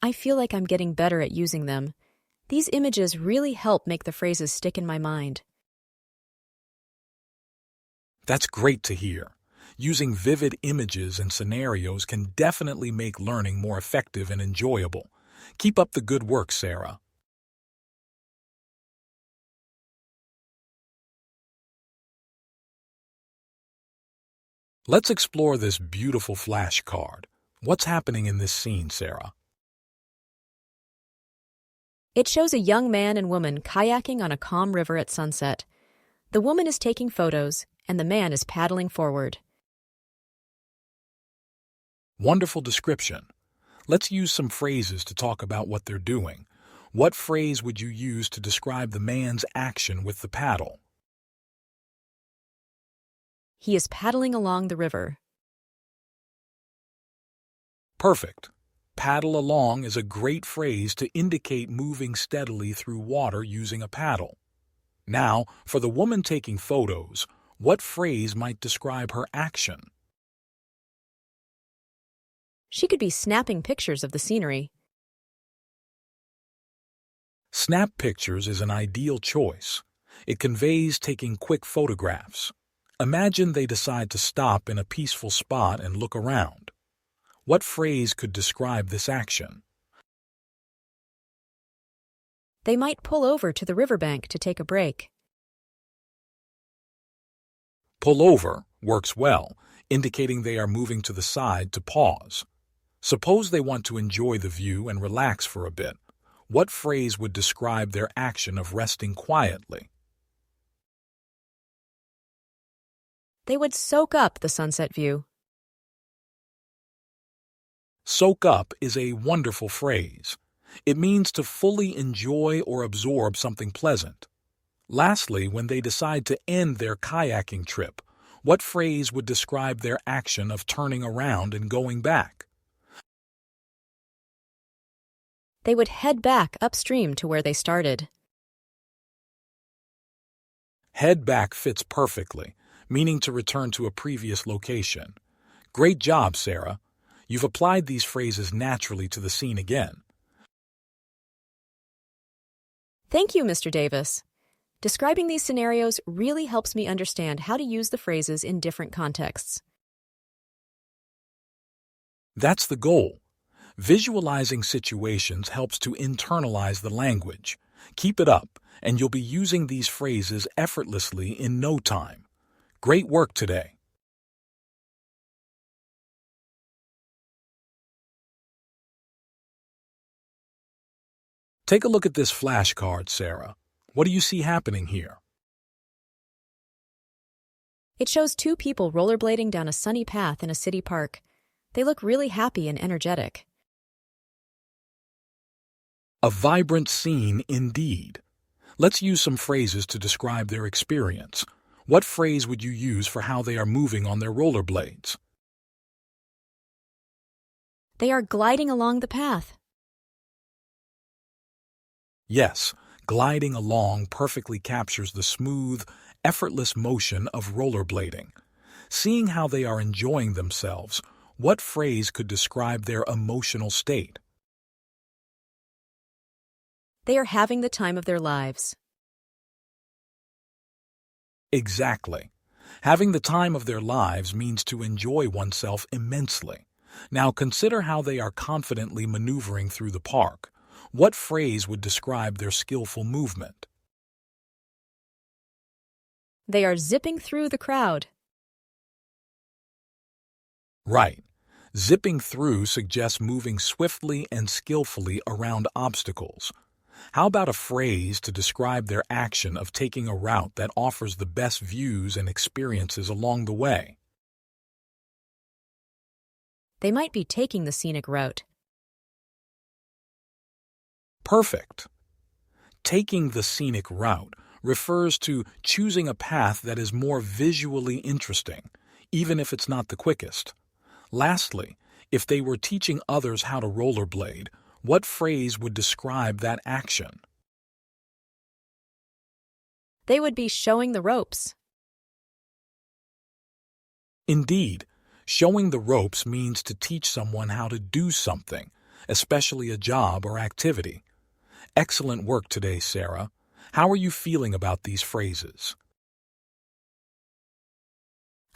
I feel like I'm getting better at using them. These images really help make the phrases stick in my mind.
That's great to hear. Using vivid images and scenarios can definitely make learning more effective and enjoyable. Keep up the good work, Sarah. Let's explore this beautiful flashcard. What's happening in this scene, Sarah?
It shows a young man and woman kayaking on a calm river at sunset. The woman is taking photos, and the man is paddling forward.
Wonderful description. Let's use some phrases to talk about what they're doing. What phrase would you use to describe the man's action with the paddle?
He is paddling along the river.
Perfect. Paddle along is a great phrase to indicate moving steadily through water using a paddle. Now, for the woman taking photos, what phrase might describe her action?
She could be snapping pictures of the scenery.
Snap pictures is an ideal choice. It conveys taking quick photographs. Imagine they decide to stop in a peaceful spot and look around. What phrase could describe this action?
They might pull over to the riverbank to take a break.
Pull over works well, indicating they are moving to the side to pause. Suppose they want to enjoy the view and relax for a bit. What phrase would describe their action of resting quietly?
They would soak up the sunset view.
Soak up is a wonderful phrase. It means to fully enjoy or absorb something pleasant. Lastly, when they decide to end their kayaking trip, what phrase would describe their action of turning around and going back?
They would head back upstream to where they started.
Head back fits perfectly, meaning to return to a previous location. Great job, Sarah. You've applied these phrases naturally to the scene again.
Thank you, Mr. Davis. Describing these scenarios really helps me understand how to use the phrases in different contexts.
That's the goal. Visualizing situations helps to internalize the language. Keep it up, and you'll be using these phrases effortlessly in no time. Great work today. Take a look at this flashcard, Sarah. What do you see happening here?
It shows two people rollerblading down a sunny path in a city park. They look really happy and energetic.
A vibrant scene indeed. Let's use some phrases to describe their experience. What phrase would you use for how they are moving on their rollerblades?
They are gliding along the path.
Yes, gliding along perfectly captures the smooth, effortless motion of rollerblading. Seeing how they are enjoying themselves, what phrase could describe their emotional state?
They are having the time of their lives.
Exactly. Having the time of their lives means to enjoy oneself immensely. Now consider how they are confidently maneuvering through the park. What phrase would describe their skillful movement?
They are zipping through the crowd.
Right. Zipping through suggests moving swiftly and skillfully around obstacles. How about a phrase to describe their action of taking a route that offers the best views and experiences along the way?
They might be taking the scenic route.
Perfect. Taking the scenic route refers to choosing a path that is more visually interesting, even if it's not the quickest. Lastly, if they were teaching others how to rollerblade, what phrase would describe that action?
They would be showing the ropes.
Indeed, showing the ropes means to teach someone how to do something, especially a job or activity. Excellent work today, Sarah. How are you feeling about these phrases?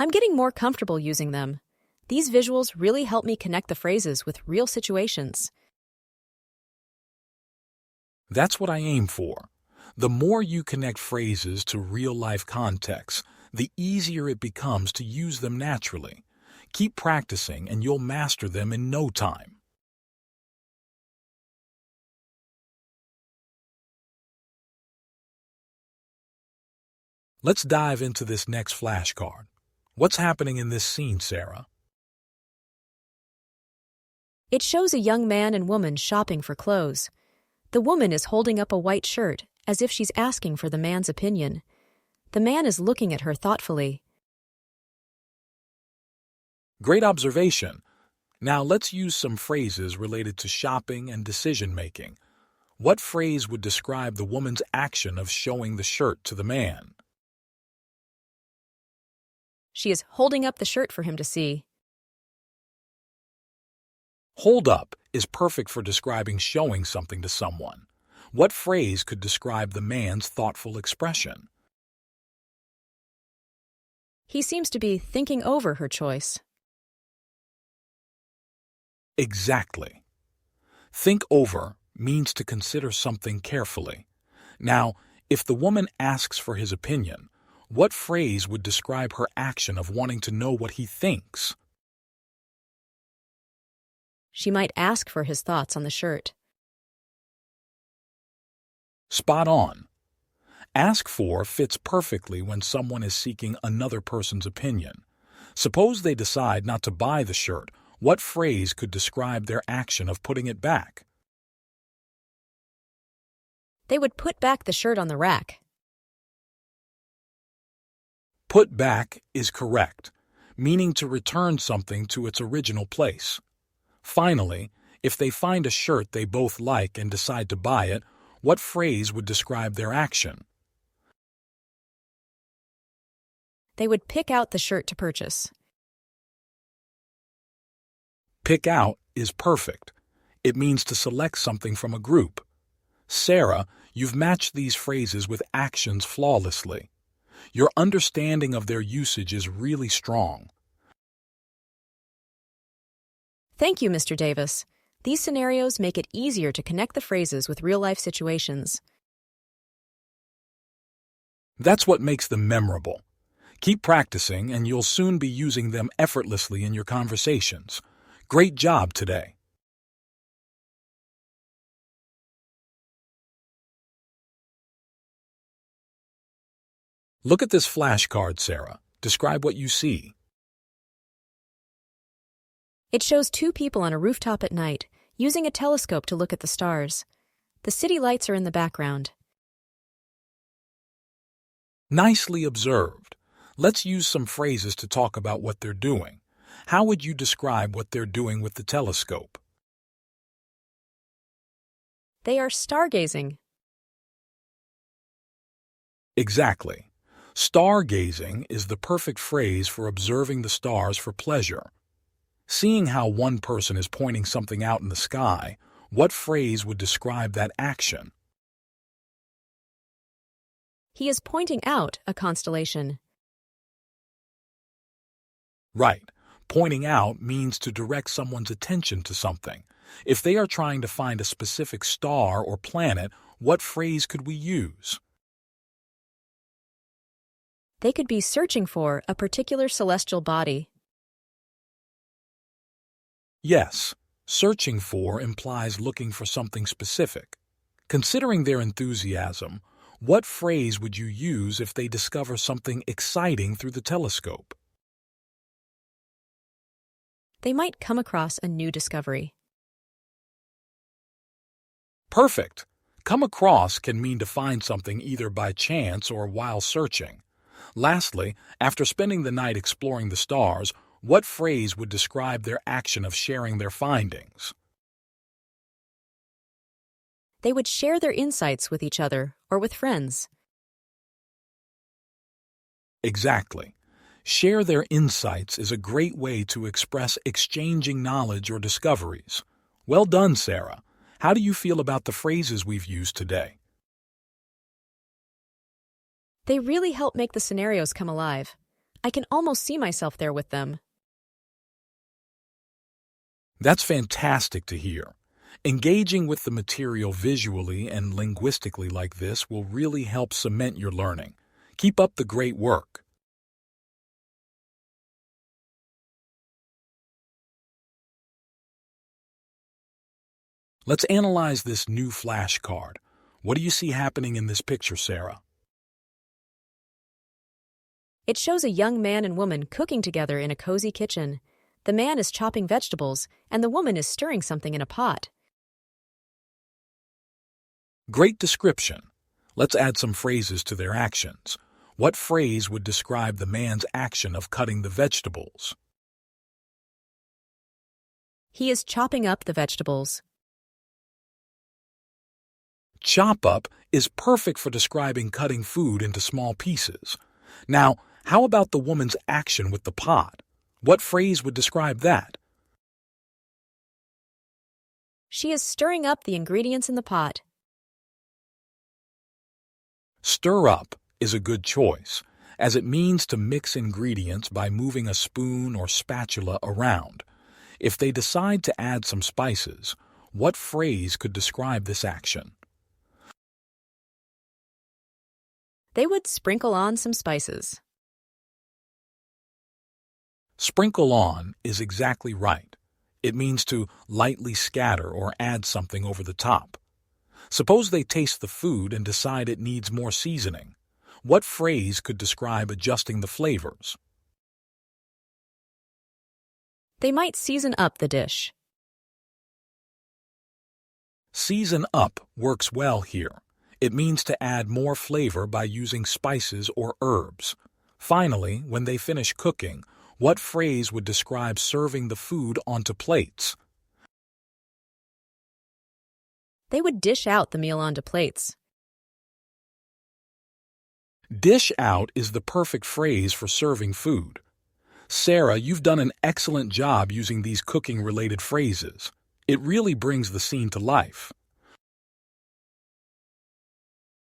I'm getting more comfortable using them. These visuals really help me connect the phrases with real situations.
That's what I aim for. The more you connect phrases to real-life contexts, the easier it becomes to use them naturally. Keep practicing and you'll master them in no time. Let's dive into this next flashcard. What's happening in this scene, Sarah?
It shows a young man and woman shopping for clothes. The woman is holding up a white shirt, as if she's asking for the man's opinion. The man is looking at her thoughtfully.
Great observation. Now let's use some phrases related to shopping and decision-making. What phrase would describe the woman's action of showing the shirt to the man?
She is holding up the shirt for him to see.
Hold up is perfect for describing showing something to someone. What phrase could describe the man's thoughtful expression?
He seems to be thinking over her choice.
Exactly. Think over means to consider something carefully. Now, if the woman asks for his opinion, what phrase would describe her action of wanting to know what he thinks?
She might ask for his thoughts on the shirt.
Spot on. Ask for fits perfectly when someone is seeking another person's opinion. Suppose they decide not to buy the shirt. What phrase could describe their action of putting it back?
They would put back the shirt on the rack.
Put back is correct, meaning to return something to its original place. Finally, if they find a shirt they both like and decide to buy it, what phrase would describe their action?
They would pick out the shirt to purchase.
Pick out is perfect. It means to select something from a group. Sarah, you've matched these phrases with actions flawlessly. Your understanding of their usage is really strong.
Thank you, Mr. Davis. These scenarios make it easier to connect the phrases with real-life situations.
That's what makes them memorable. Keep practicing and you'll soon be using them effortlessly in your conversations. Great job today. Look at this flashcard, Sarah. Describe what you see.
It shows two people on a rooftop at night, using a telescope to look at the stars. The city lights are in the background.
Nicely observed. Let's use some phrases to talk about what they're doing. How would you describe what they're doing with the telescope?
They are stargazing.
Exactly. Stargazing is the perfect phrase for observing the stars for pleasure. Seeing how one person is pointing something out in the sky, what phrase would describe that action?
He is pointing out a constellation.
Right. Pointing out means to direct someone's attention to something. If they are trying to find a specific star or planet, what phrase could we use?
They could be searching for a particular celestial body.
Yes, searching for implies looking for something specific. Considering their enthusiasm, what phrase would you use if they discover something exciting through the telescope?
They might come across a new discovery.
Perfect. Come across can mean to find something either by chance or while searching. Lastly, after spending the night exploring the stars, what phrase would describe their action of sharing their findings?
They would share their insights with each other or with friends.
Exactly. Share their insights is a great way to express exchanging knowledge or discoveries. Well done, Sarah. How do you feel about the phrases we've used today?
They really help make the scenarios come alive. I can almost see myself there with them.
That's fantastic to hear. Engaging with the material visually and linguistically like this will really help cement your learning. Keep up the great work. Let's analyze this new flashcard. What do you see happening in this picture, Sarah?
It shows a young man and woman cooking together in a cozy kitchen. The man is chopping vegetables, and the woman is stirring something in a pot.
Great description. Let's add some phrases to their actions. What phrase would describe the man's action of cutting the vegetables?
He is chopping up the vegetables.
Chop up is perfect for describing cutting food into small pieces. Now, how about the woman's action with the pot? What phrase would describe that?
She is stirring up the ingredients in the pot.
Stir up is a good choice, as it means to mix ingredients by moving a spoon or spatula around. If they decide to add some spices, what phrase could describe this action?
They would sprinkle on some spices.
Sprinkle on is exactly right. It means to lightly scatter or add something over the top. Suppose they taste the food and decide it needs more seasoning. What phrase could describe adjusting the flavors?
They might season up the dish.
Season up works well here. It means to add more flavor by using spices or herbs. Finally, when they finish cooking, what phrase would describe serving the food onto plates?
They would dish out the meal onto plates.
Dish out is the perfect phrase for serving food. Sarah, you've done an excellent job using these cooking-related phrases. It really brings the scene to life.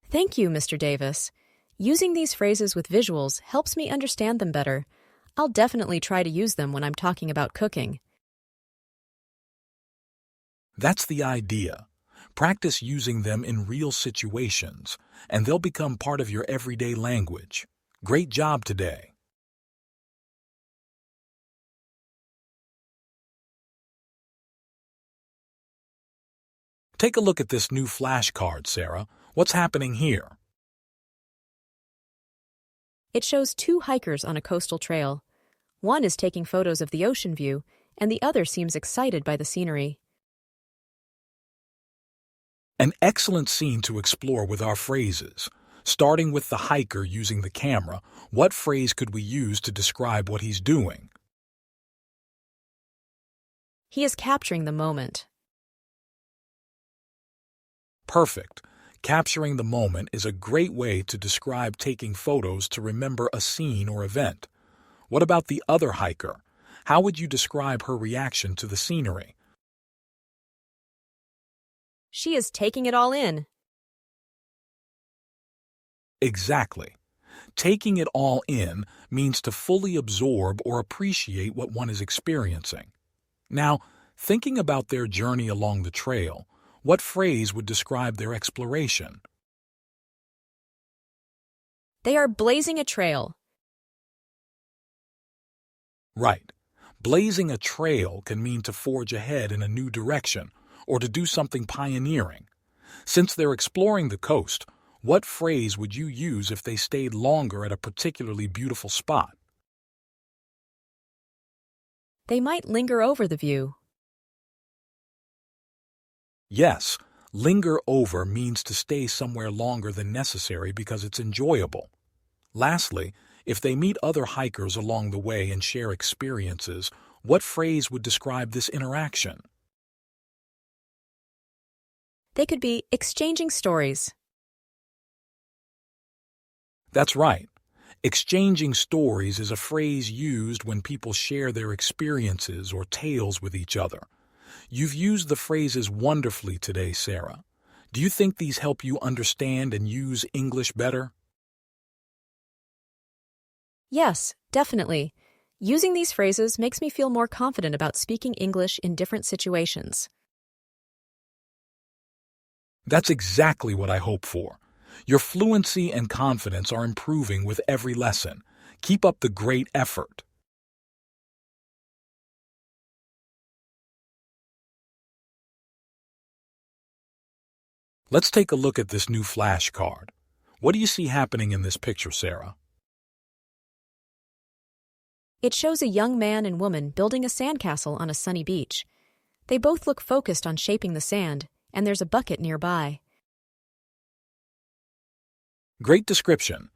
Thank you, Mr. Davis. Using these phrases with visuals helps me understand them better. I'll definitely try to use them when I'm talking about cooking.
That's the idea. Practice using them in real situations, and they'll become part of your everyday language. Great job today. Take a look at this new flashcard, Sarah. What's happening here?
It shows two hikers on a coastal trail. One is taking photos of the ocean view, and the other seems excited by the scenery.
An excellent scene to explore with our phrases. Starting with the hiker using the camera, what phrase could we use to describe what he's doing?
He is capturing the moment.
Perfect. Capturing the moment is a great way to describe taking photos to remember a scene or event. What about the other hiker? How would you describe her reaction to the scenery?
She is taking it all in.
Exactly. Taking it all in means to fully absorb or appreciate what one is experiencing. Now, thinking about their journey along the trail, what phrase would describe their exploration?
They are blazing a trail.
Right. Blazing a trail can mean to forge ahead in a new direction or to do something pioneering. Since they're exploring the coast, what phrase would you use if they stayed longer at a particularly beautiful spot?
They might linger over the view.
Yes, linger over means to stay somewhere longer than necessary because it's enjoyable. Lastly, if they meet other hikers along the way and share experiences, what phrase would describe this interaction?
They could be exchanging stories.
That's right. Exchanging stories is a phrase used when people share their experiences or tales with each other. You've used the phrases wonderfully today, Sarah. Do you think these help you understand and use English better?
Yes, definitely. Using these phrases makes me feel more confident about speaking English in different situations.
That's exactly what I hope for. Your fluency and confidence are improving with every lesson. Keep up the great effort. Let's take a look at this new flashcard. What do you see happening in this picture, Sarah?
It shows a young man and woman building a sandcastle on a sunny beach. They both look focused on shaping the sand, and there's a bucket nearby.
Great description.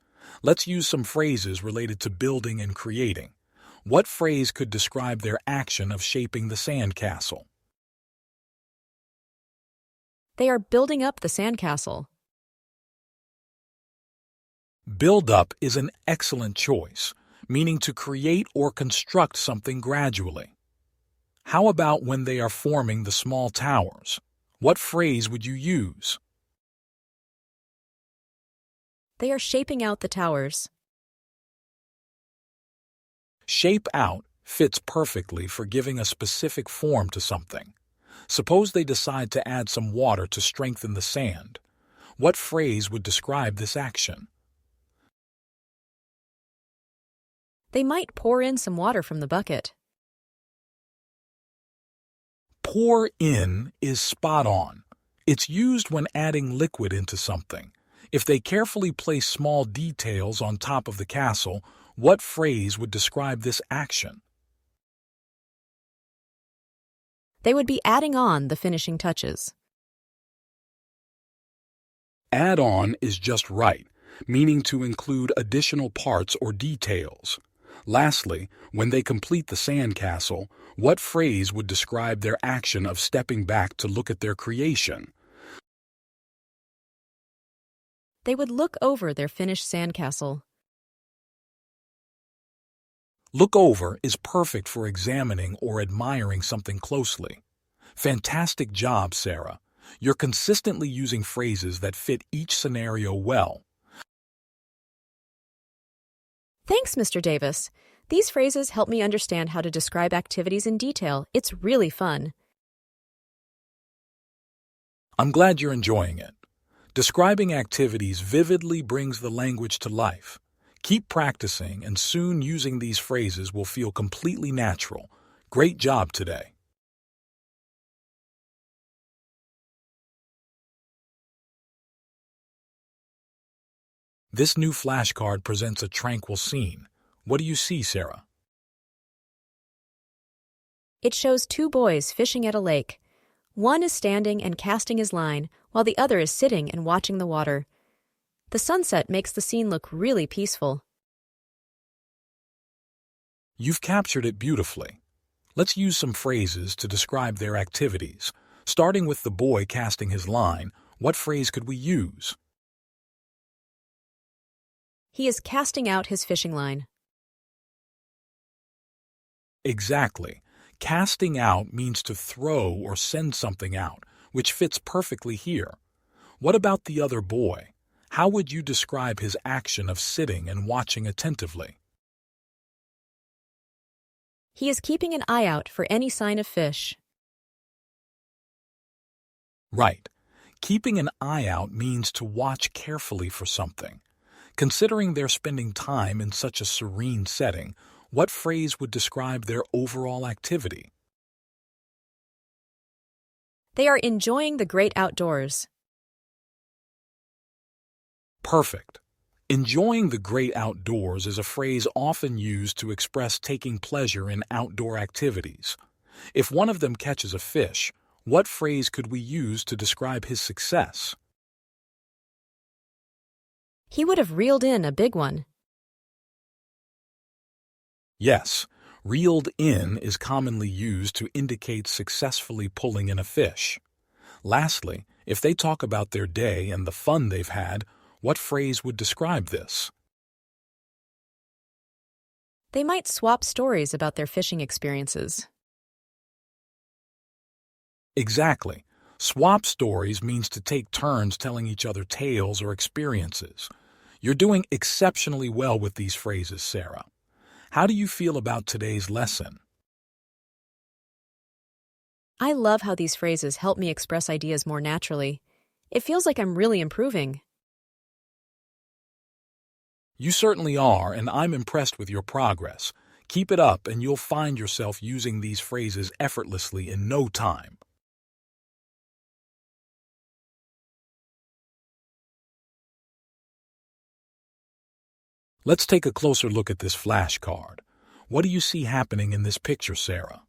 Let's use some phrases related to building and creating. What phrase could describe their action of shaping the sandcastle?
They are building up the sandcastle.
Build up is an excellent choice, meaning to create or construct something gradually. How about when they are forming the small towers? What phrase would you use?
They are shaping out the towers.
Shape out fits perfectly for giving a specific form to something. Suppose they decide to add some water to strengthen the sand. What phrase would describe this action?
They might pour in some water from the bucket.
Pour in is spot on. It's used when adding liquid into something. If they carefully place small details on top of the castle, what phrase would describe this action?
They would be adding on the finishing touches.
Add on is just right, meaning to include additional parts or details. Lastly, when they complete the sandcastle, what phrase would describe their action of stepping back to look at their creation?
They would look over their finished sandcastle.
Look over is perfect for examining or admiring something closely. Fantastic job, Sarah. You're consistently using phrases that fit each scenario well.
Thanks, Mr. Davis. These phrases help me understand how to describe activities in detail. It's really fun.
I'm glad you're enjoying it. Describing activities vividly brings the language to life. Keep practicing, and soon using these phrases will feel completely natural. Great job today. This new flashcard presents a tranquil scene. What do you see, Sarah?
It shows two boys fishing at a lake. One is standing and casting his line, while the other is sitting and watching the water. The sunset makes the scene look really peaceful.
You've captured it beautifully. Let's use some phrases to describe their activities. Starting with the boy casting his line, what phrase could we use?
He is casting out his fishing line.
Exactly. Casting out means to throw or send something out, which fits perfectly here. What about the other boy? How would you describe his action of sitting and watching attentively?
He is keeping an eye out for any sign of fish.
Right. Keeping an eye out means to watch carefully for something. Considering they're spending time in such a serene setting, what phrase would describe their overall activity?
They are enjoying the great outdoors.
Perfect. Enjoying the great outdoors is a phrase often used to express taking pleasure in outdoor activities. If one of them catches a fish, what phrase could we use to describe his success?
He would have reeled in a big one.
Yes, reeled in is commonly used to indicate successfully pulling in a fish. Lastly, if they talk about their day and the fun they've had, what phrase would describe this?
They might swap stories about their fishing experiences.
Exactly. Swap stories means to take turns telling each other tales or experiences. You're doing exceptionally well with these phrases, Sarah. How do you feel about today's lesson?
I love how these phrases help me express ideas more naturally. It feels like I'm really improving.
You certainly are, and I'm impressed with your progress. Keep it up, and you'll find yourself using these phrases effortlessly in no time. Let's take a closer look at this flashcard. What do you see happening in this picture, Sarah?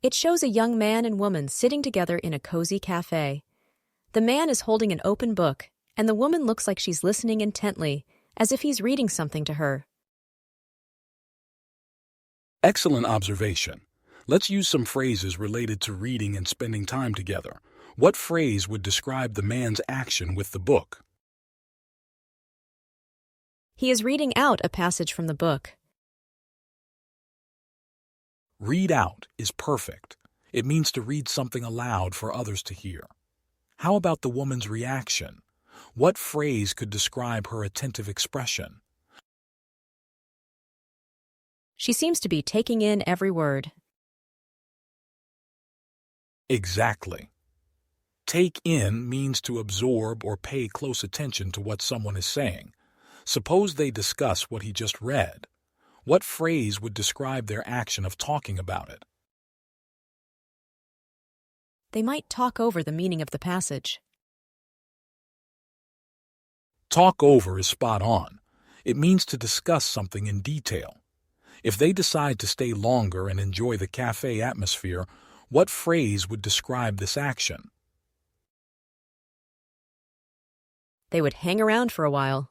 It shows a young man and woman sitting together in a cozy cafe. The man is holding an open book, and the woman looks like she's listening intently, as if he's reading something to her.
Excellent observation. Let's use some phrases related to reading and spending time together. What phrase would describe the man's action with the book?
He is reading out a passage from the book.
Read out is perfect. It means to read something aloud for others to hear. How about the woman's reaction? What phrase could describe her attentive expression?
She seems to be taking in every word.
Exactly. Take in means to absorb or pay close attention to what someone is saying. Suppose they discuss what he just read. What phrase would describe their action of talking about it?
They might talk over the meaning of the passage.
Talk over is spot on. It means to discuss something in detail. If they decide to stay longer and enjoy the cafe atmosphere, what phrase would describe this action?
They would hang around for a while.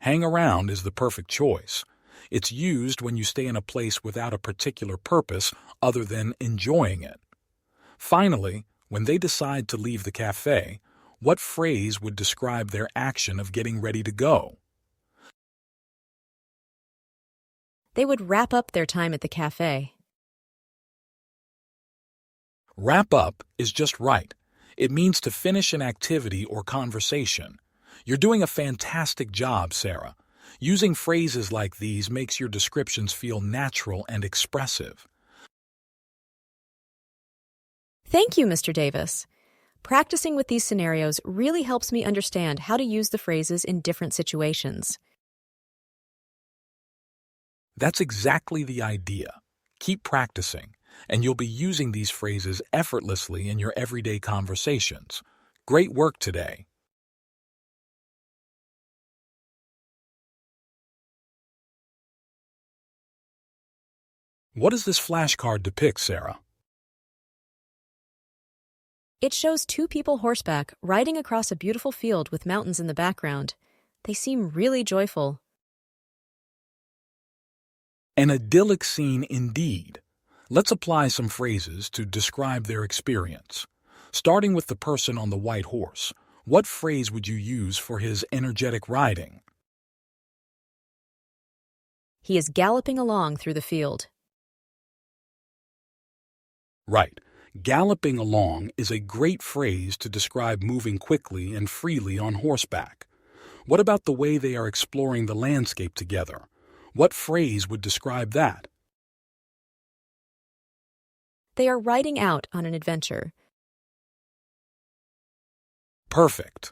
Hang around is the perfect choice. It's used when you stay in a place without a particular purpose other than enjoying it. Finally, when they decide to leave the cafe, what phrase would describe their action of getting ready to go?
They would wrap up their time at the cafe.
Wrap up is just right. It means to finish an activity or conversation. You're doing a fantastic job, Sarah. Using phrases like these makes your descriptions feel natural and expressive.
Thank you, Mr. Davis. Practicing with these scenarios really helps me understand how to use the phrases in different situations.
That's exactly the idea. Keep practicing, and you'll be using these phrases effortlessly in your everyday conversations. Great work today. What does this flashcard depict, Sarah?
It shows two people horseback riding across a beautiful field with mountains in the background. They seem really joyful.
An idyllic scene indeed. Let's apply some phrases to describe their experience. Starting with the person on the white horse, what phrase would you use for his energetic riding?
He is galloping along through the field.
Right. Galloping along is a great phrase to describe moving quickly and freely on horseback. What about the way they are exploring the landscape together? What phrase would describe that?
They are riding out on an adventure.
Perfect.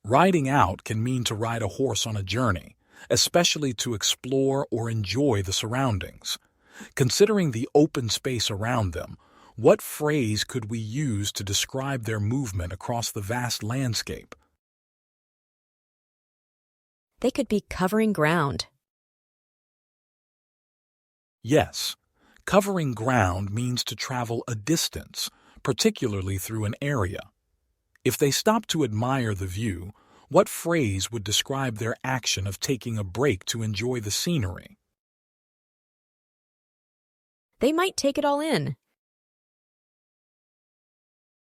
Riding out can mean to ride a horse on a journey, especially to explore or enjoy the surroundings. Considering the open space around them, what phrase could we use to describe their movement across the vast landscape?
They could be covering ground.
Yes, covering ground means to travel a distance, particularly through an area. If they stop to admire the view, what phrase would describe their action of taking a break to enjoy the scenery?
They might take it all in.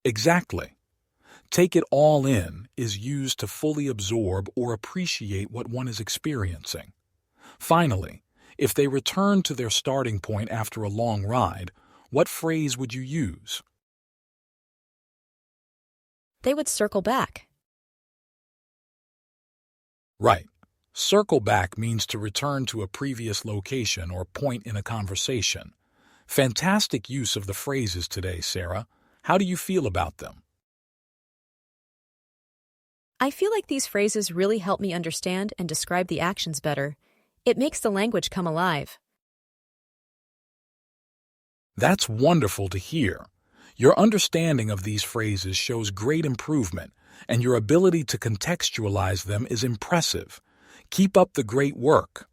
Exactly. Take it all in is used to fully absorb or appreciate what one is experiencing. Finally, if they return to their starting point after a long ride, what phrase would you use?
They would circle back.
Right. Circle back means to return to a previous location or point in a conversation. Fantastic use of the phrases today, Sarah. How do you feel about them?
I feel like these phrases really help me understand and describe the actions better. It makes the language come alive.
That's wonderful to hear. Your understanding of these phrases shows great improvement, and your ability to contextualize them is impressive. Keep up the great work.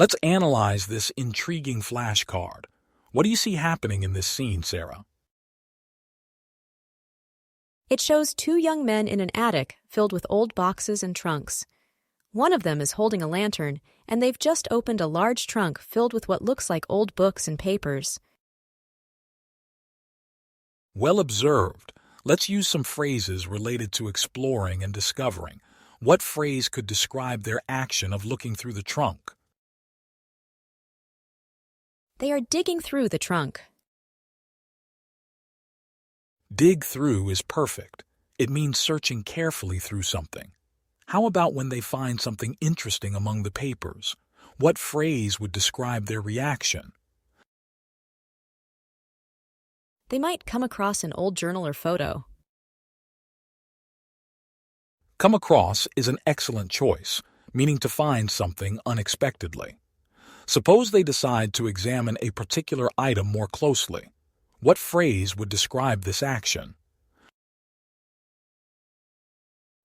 Let's analyze this intriguing flashcard. What do you see happening in this scene, Sarah?
It shows two young men in an attic filled with old boxes and trunks. One of them is holding a lantern, and they've just opened a large trunk filled with what looks like old books and papers.
Well observed. Let's use some phrases related to exploring and discovering. What phrase could describe their action of looking through the trunk?
They are digging through the trunk.
Dig through is perfect. It means searching carefully through something. How about when they find something interesting among the papers? What phrase would describe their reaction?
They might come across an old journal or photo.
Come across is an excellent choice, meaning to find something unexpectedly. Suppose they decide to examine a particular item more closely. What phrase would describe this action?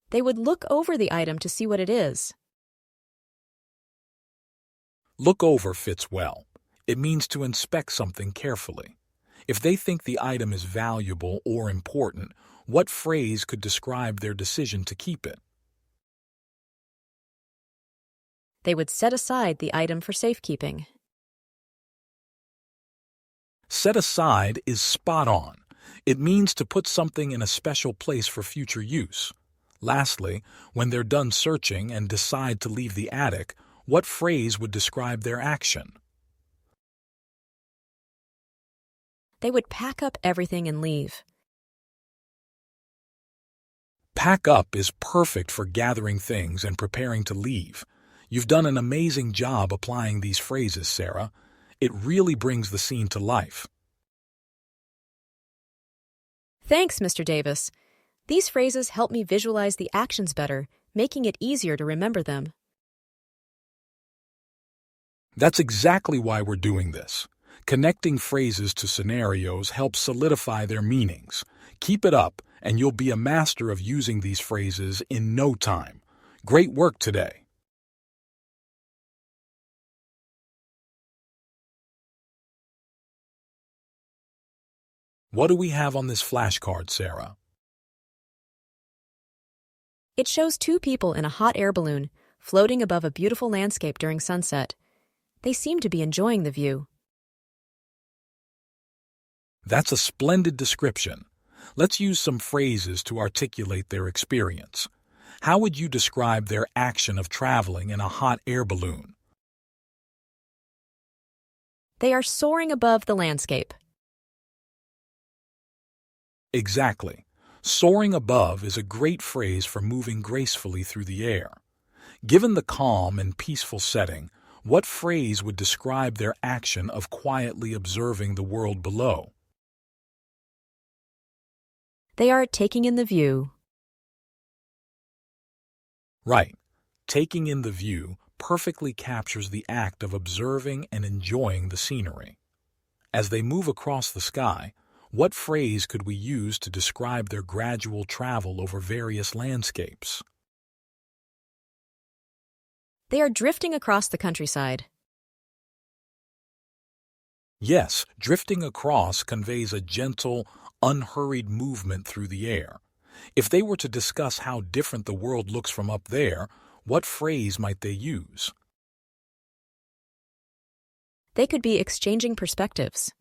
They would look over the item to see what it is.
Look over fits well. It means to inspect something carefully. If they think the item is valuable or important, what phrase could describe their decision to keep it?
They would set aside the item for safekeeping.
Set aside is spot on. It means to put something in a special place for future use. Lastly, when they're done searching and decide to leave the attic, what phrase would describe their action?
They would pack up everything and leave.
Pack up is perfect for gathering things and preparing to leave. You've done an amazing job applying these phrases, Sarah. It really brings the scene to life.
Thanks, Mr. Davis. These phrases help me visualize the actions better, making it easier to remember them.
That's exactly why we're doing this. Connecting phrases to scenarios helps solidify their meanings. Keep it up, and you'll be a master of using these phrases in no time. Great work today. What do we have on this flashcard, Sarah?
It shows two people in a hot air balloon floating above a beautiful landscape during sunset. They seem to be enjoying the view.
That's a splendid description. Let's use some phrases to articulate their experience. How would you describe their action of traveling in a hot air balloon?
They are soaring above the landscape.
Exactly. Soaring above is a great phrase for moving gracefully through the air. Given the calm and peaceful setting, what phrase would describe their action of quietly observing the world below?
They are taking in the view.
Right. Taking in the view perfectly captures the act of observing and enjoying the scenery. As they move across the sky, what phrase could we use to describe their gradual travel over various landscapes?
They are drifting across the countryside.
Yes, drifting across conveys a gentle, unhurried movement through the air. If they were to discuss how different the world looks from up there, what phrase might they use?
They could be exchanging perspectives.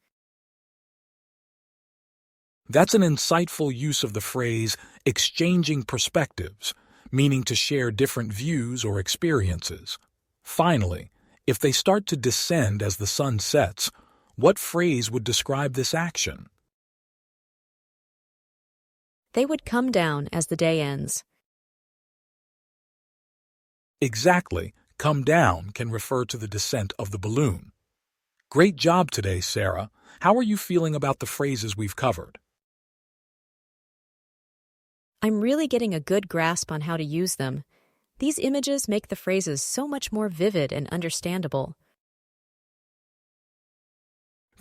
That's an insightful use of the phrase exchanging perspectives, meaning to share different views or experiences. Finally, if they start to descend as the sun sets, what phrase would describe this action?
They would come down as the day ends.
Exactly. Come down can refer to the descent of the balloon. Great job today, Sarah. How are you feeling about the phrases we've covered?
I'm really getting a good grasp on how to use them. These images make the phrases so much more vivid and understandable.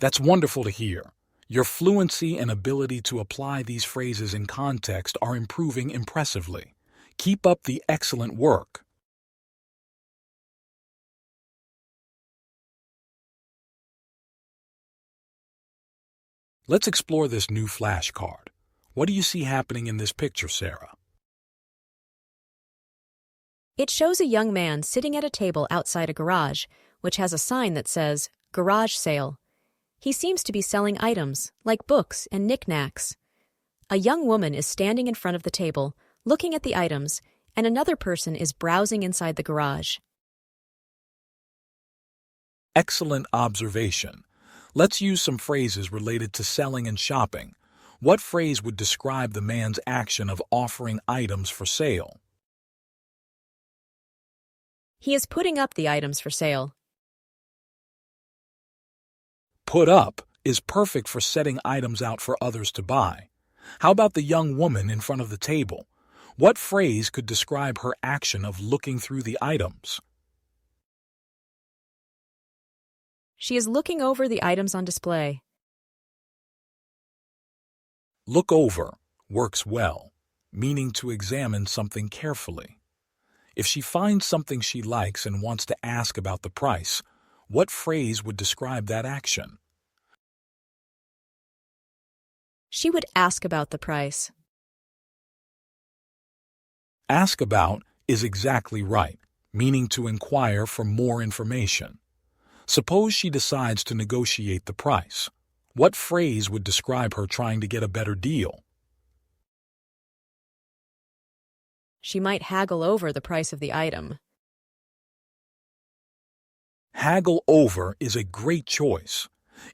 That's wonderful to hear. Your fluency and ability to apply these phrases in context are improving impressively. Keep up the excellent work. Let's explore this new flashcard. What do you see happening in this picture, Sarah?
It shows a young man sitting at a table outside a garage, which has a sign that says, Garage Sale. He seems to be selling items, like books and knickknacks. A young woman is standing in front of the table, looking at the items, and another person is browsing inside the garage.
Excellent observation. Let's use some phrases related to selling and shopping. What phrase would describe the man's action of offering items for sale?
He is putting up the items for sale.
Put up is perfect for setting items out for others to buy. How about the young woman in front of the table? What phrase could describe her action of looking through the items?
She is looking over the items on display.
Look over works well, meaning to examine something carefully. If she finds something she likes and wants to ask about the price, what phrase would describe that action?
She would ask about the price.
Ask about is exactly right, meaning to inquire for more information. Suppose she decides to negotiate the price. What phrase would describe her trying to get a better deal?
She might haggle over the price of the item.
Haggle over is a great choice.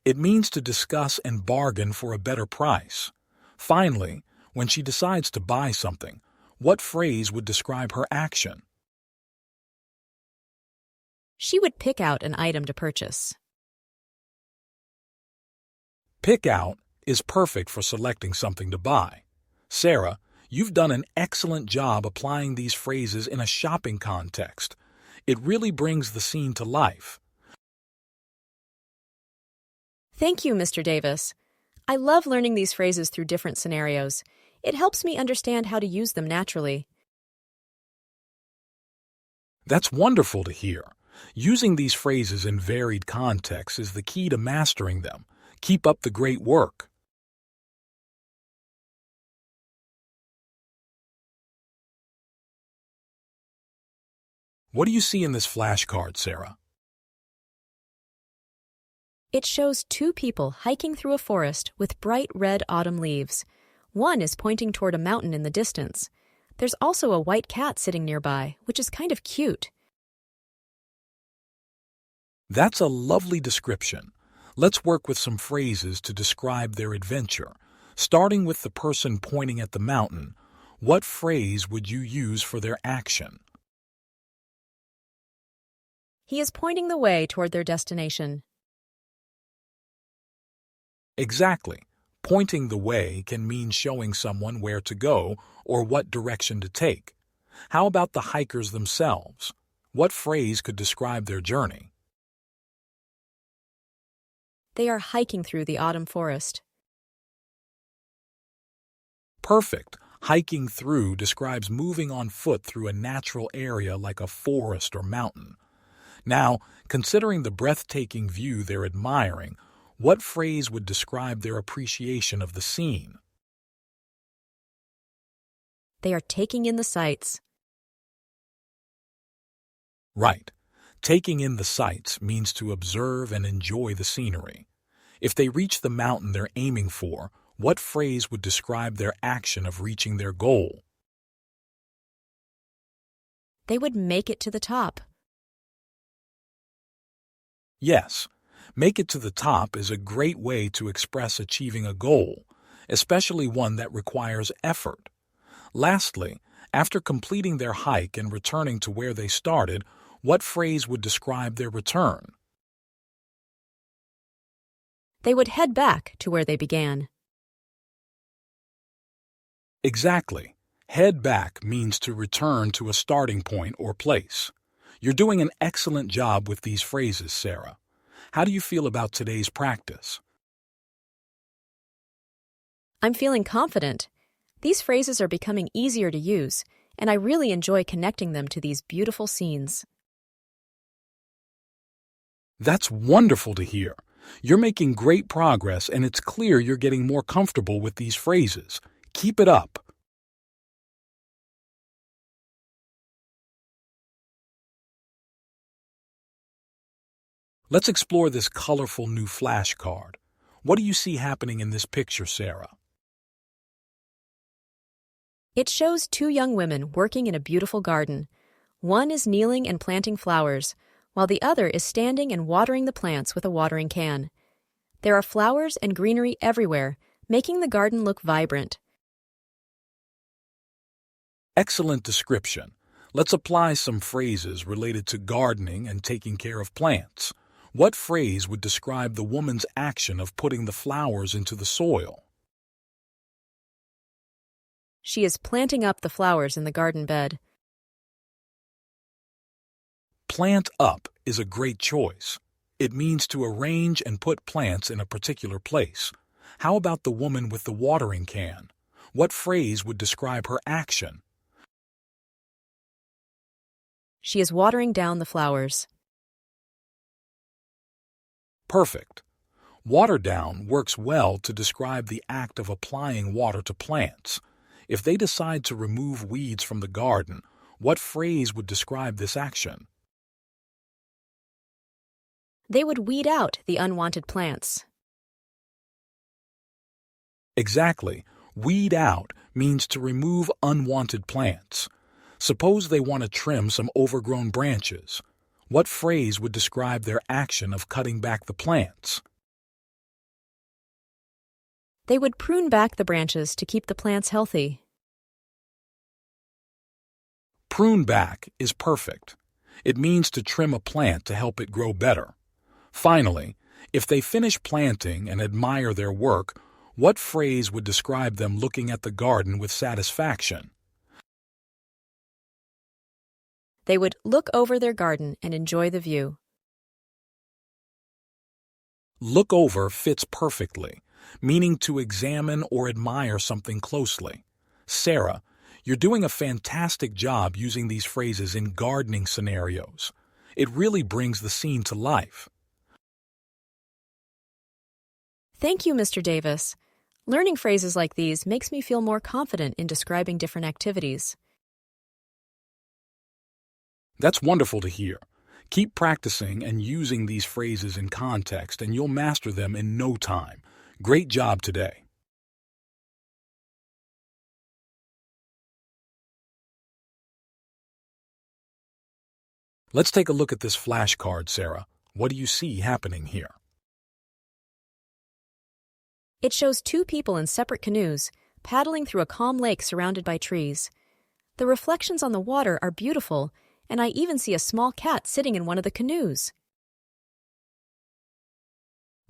It means to discuss and bargain for a better price. Finally, when she decides to buy something, what phrase would describe her action?
She would pick out an item to purchase.
Pick out is perfect for selecting something to buy. Sarah, you've done an excellent job applying these phrases in a shopping context. It really brings the scene to life.
Thank you, Mr. Davis. I love learning these phrases through different scenarios. It helps me understand how to use them naturally.
That's wonderful to hear. Using these phrases in varied contexts is the key to mastering them. Keep up the great work. What do you see in this flashcard, Sarah?
It shows two people hiking through a forest with bright red autumn leaves. One is pointing toward a mountain in the distance. There's also a white cat sitting nearby, which is kind of cute.
That's a lovely description. Let's work with some phrases to describe their adventure. Starting with the person pointing at the mountain, what phrase would you use for their action?
He is pointing the way toward their destination.
Exactly. Pointing the way can mean showing someone where to go or what direction to take. How about the hikers themselves? What phrase could describe their journey?
They are hiking through the autumn forest.
Perfect. Hiking through describes moving on foot through a natural area like a forest or mountain. Now, considering the breathtaking view they're admiring, what phrase would describe their appreciation of the scene?
They are taking in the sights.
Right. Taking in the sights means to observe and enjoy the scenery. If they reach the mountain they're aiming for, what phrase would describe their action of reaching their goal?
They would make it to the top.
Yes, make it to the top is a great way to express achieving a goal, especially one that requires effort. Lastly, after completing their hike and returning to where they started, what phrase would describe their return?
They would head back to where they began.
Exactly. Head back means to return to a starting point or place. You're doing an excellent job with these phrases, Sarah. How do you feel about today's practice?
I'm feeling confident. These phrases are becoming easier to use, and I really enjoy connecting them to these beautiful scenes.
That's wonderful to hear. You're making great progress, and it's clear you're getting more comfortable with these phrases. Keep it up. Let's explore this colorful new flashcard. What do you see happening in this picture, Sarah?
It shows two young women working in a beautiful garden. One is kneeling and planting flowers, while the other is standing and watering the plants with a watering can. There are flowers and greenery everywhere, making the garden look vibrant.
Excellent description. Let's apply some phrases related to gardening and taking care of plants. What phrase would describe the woman's action of putting the flowers into the soil?
She is planting up the flowers in the garden bed.
Plant up is a great choice. It means to arrange and put plants in a particular place. How about the woman with the watering can? What phrase would describe her action?
She is watering down the flowers.
Perfect. Water down works well to describe the act of applying water to plants. If they decide to remove weeds from the garden, what phrase would describe this action?
They would weed out the unwanted plants.
Exactly. Weed out means to remove unwanted plants. Suppose they want to trim some overgrown branches. What phrase would describe their action of cutting back the plants?
They would prune back the branches to keep the plants healthy.
Prune back is perfect. It means to trim a plant to help it grow better. Finally, if they finish planting and admire their work, what phrase would describe them looking at the garden with satisfaction?
They would look over their garden and enjoy the view.
Look over fits perfectly, meaning to examine or admire something closely. Sarah, you're doing a fantastic job using these phrases in gardening scenarios. It really brings the scene to life.
Thank you, Mr. Davis. Learning phrases like these makes me feel more confident in describing different activities.
That's wonderful to hear. Keep practicing and using these phrases in context, and you'll master them in no time. Great job today. Let's take a look at this flashcard, Sarah. What do you see happening here?
It shows two people in separate canoes, paddling through a calm lake surrounded by trees. The reflections on the water are beautiful, and I even see a small cat sitting in one of the canoes.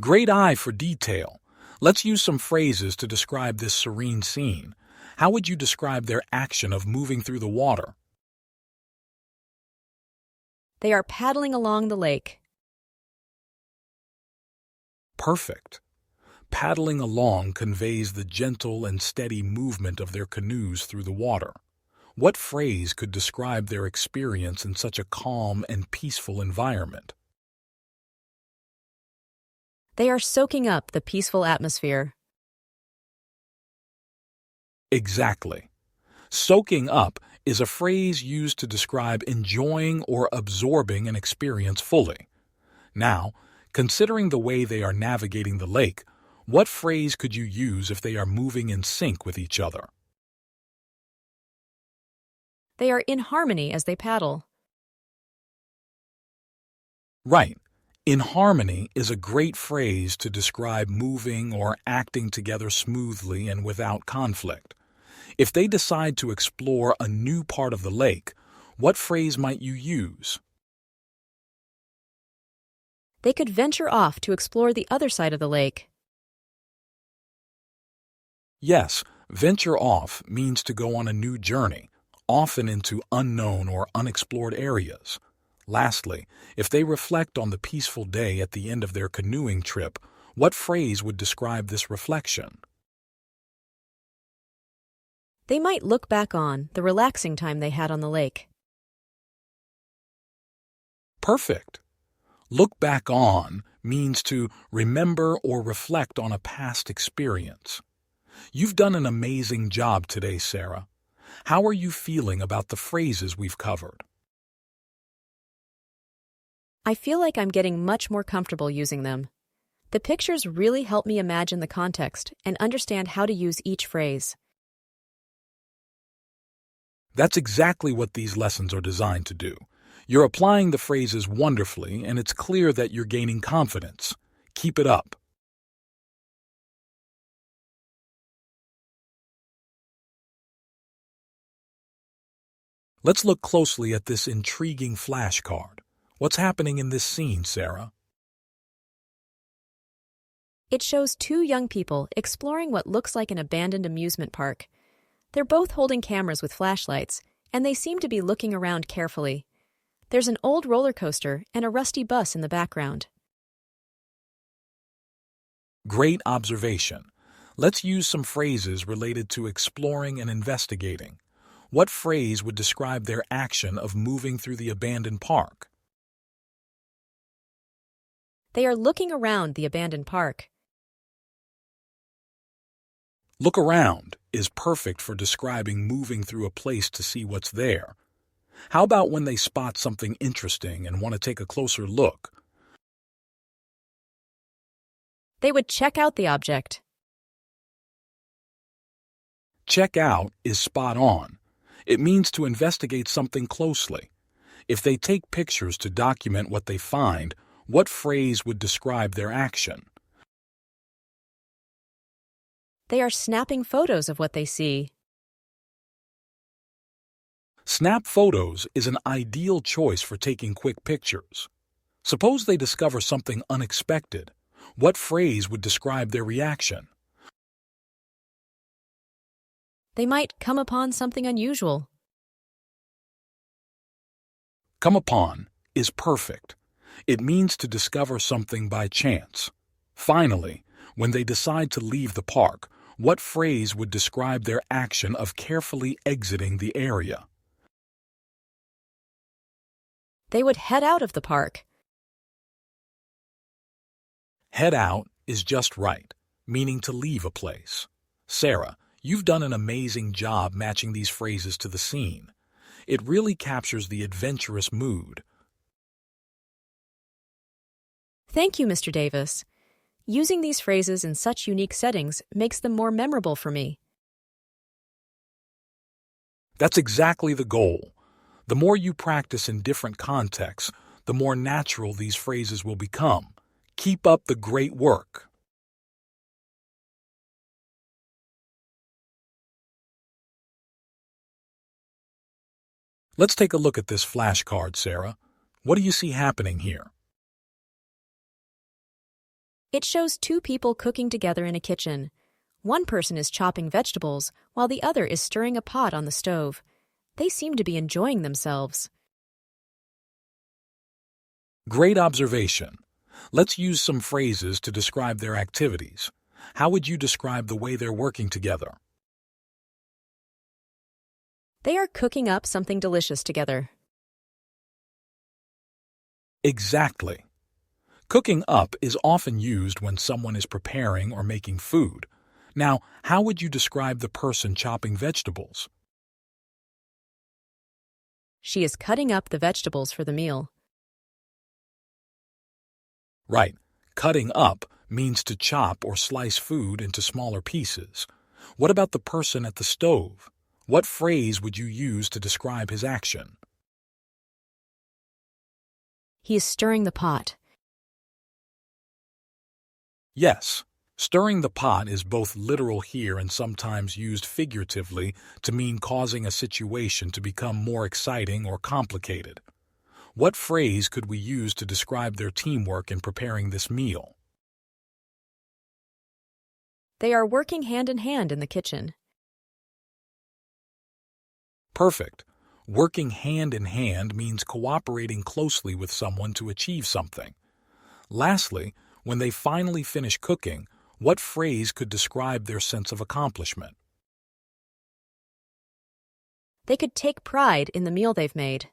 Great eye for detail. Let's use some phrases to describe this serene scene. How would you describe their action of moving through the water?
They are paddling along the lake.
Perfect. Paddling along conveys the gentle and steady movement of their canoes through the water. What phrase could describe their experience in such a calm and peaceful environment?
They are soaking up the peaceful atmosphere.
Exactly. Soaking up is a phrase used to describe enjoying or absorbing an experience fully. Now, considering the way they are navigating the lake, what phrase could you use if they are moving in sync with each other?
They are in harmony as they paddle.
Right. In harmony is a great phrase to describe moving or acting together smoothly and without conflict. If they decide to explore a new part of the lake, what phrase might you use?
They could venture off to explore the other side of the lake.
Yes, venture off means to go on a new journey, often into unknown or unexplored areas. Lastly, if they reflect on the peaceful day at the end of their canoeing trip, what phrase would describe this reflection?
They might look back on the relaxing time they had on the lake.
Perfect. Look back on means to remember or reflect on a past experience. You've done an amazing job today, Sarah. How are you feeling about the phrases we've covered?
I feel like I'm getting much more comfortable using them. The pictures really help me imagine the context and understand how to use each phrase.
That's exactly what these lessons are designed to do. You're applying the phrases wonderfully, and it's clear that you're gaining confidence. Keep it up. Let's look closely at this intriguing flashcard. What's happening in this scene, Sarah?
It shows two young people exploring what looks like an abandoned amusement park. They're both holding cameras with flashlights, and they seem to be looking around carefully. There's an old roller coaster and a rusty bus in the background.
Great observation. Let's use some phrases related to exploring and investigating. What phrase would describe their action of moving through the abandoned park?
They are looking around the abandoned park.
Look around is perfect for describing moving through a place to see what's there. How about when they spot something interesting and want to take a closer look?
They would check out the object.
Check out is spot on. It means to investigate something closely. If they take pictures to document what they find, what phrase would describe their action?
They are snapping photos of what they see.
Snap photos is an ideal choice for taking quick pictures. Suppose they discover something unexpected. What phrase would describe their reaction?
They might come upon something unusual.
Come upon is perfect. It means to discover something by chance. Finally, when they decide to leave the park, what phrase would describe their action of carefully exiting the area?
They would head out of the park.
Head out is just right, meaning to leave a place. Sarah, you've done an amazing job matching these phrases to the scene. It really captures the adventurous mood.
Thank you, Mr. Davis. Using these phrases in such unique settings makes them more memorable for me.
That's exactly the goal. The more you practice in different contexts, the more natural these phrases will become. Keep up the great work. Let's take a look at this flashcard, Sarah. What do you see happening here?
It shows two people cooking together in a kitchen. One person is chopping vegetables, while the other is stirring a pot on the stove. They seem to be enjoying themselves.
Great observation. Let's use some phrases to describe their activities. How would you describe the way they're working together?
They are cooking up something delicious together.
Exactly. Cooking up is often used when someone is preparing or making food. Now, how would you describe the person chopping vegetables?
She is cutting up the vegetables for the meal.
Right. Cutting up means to chop or slice food into smaller pieces. What about the person at the stove? What phrase would you use to describe his action?
He is stirring the pot.
Yes, stirring the pot is both literal here and sometimes used figuratively to mean causing a situation to become more exciting or complicated. What phrase could we use to describe their teamwork in preparing this meal?
They are working hand in hand in the kitchen.
Perfect. Working hand in hand means cooperating closely with someone to achieve something. Lastly, when they finally finish cooking, what phrase could describe their sense of accomplishment?
They could take pride in the meal they've made.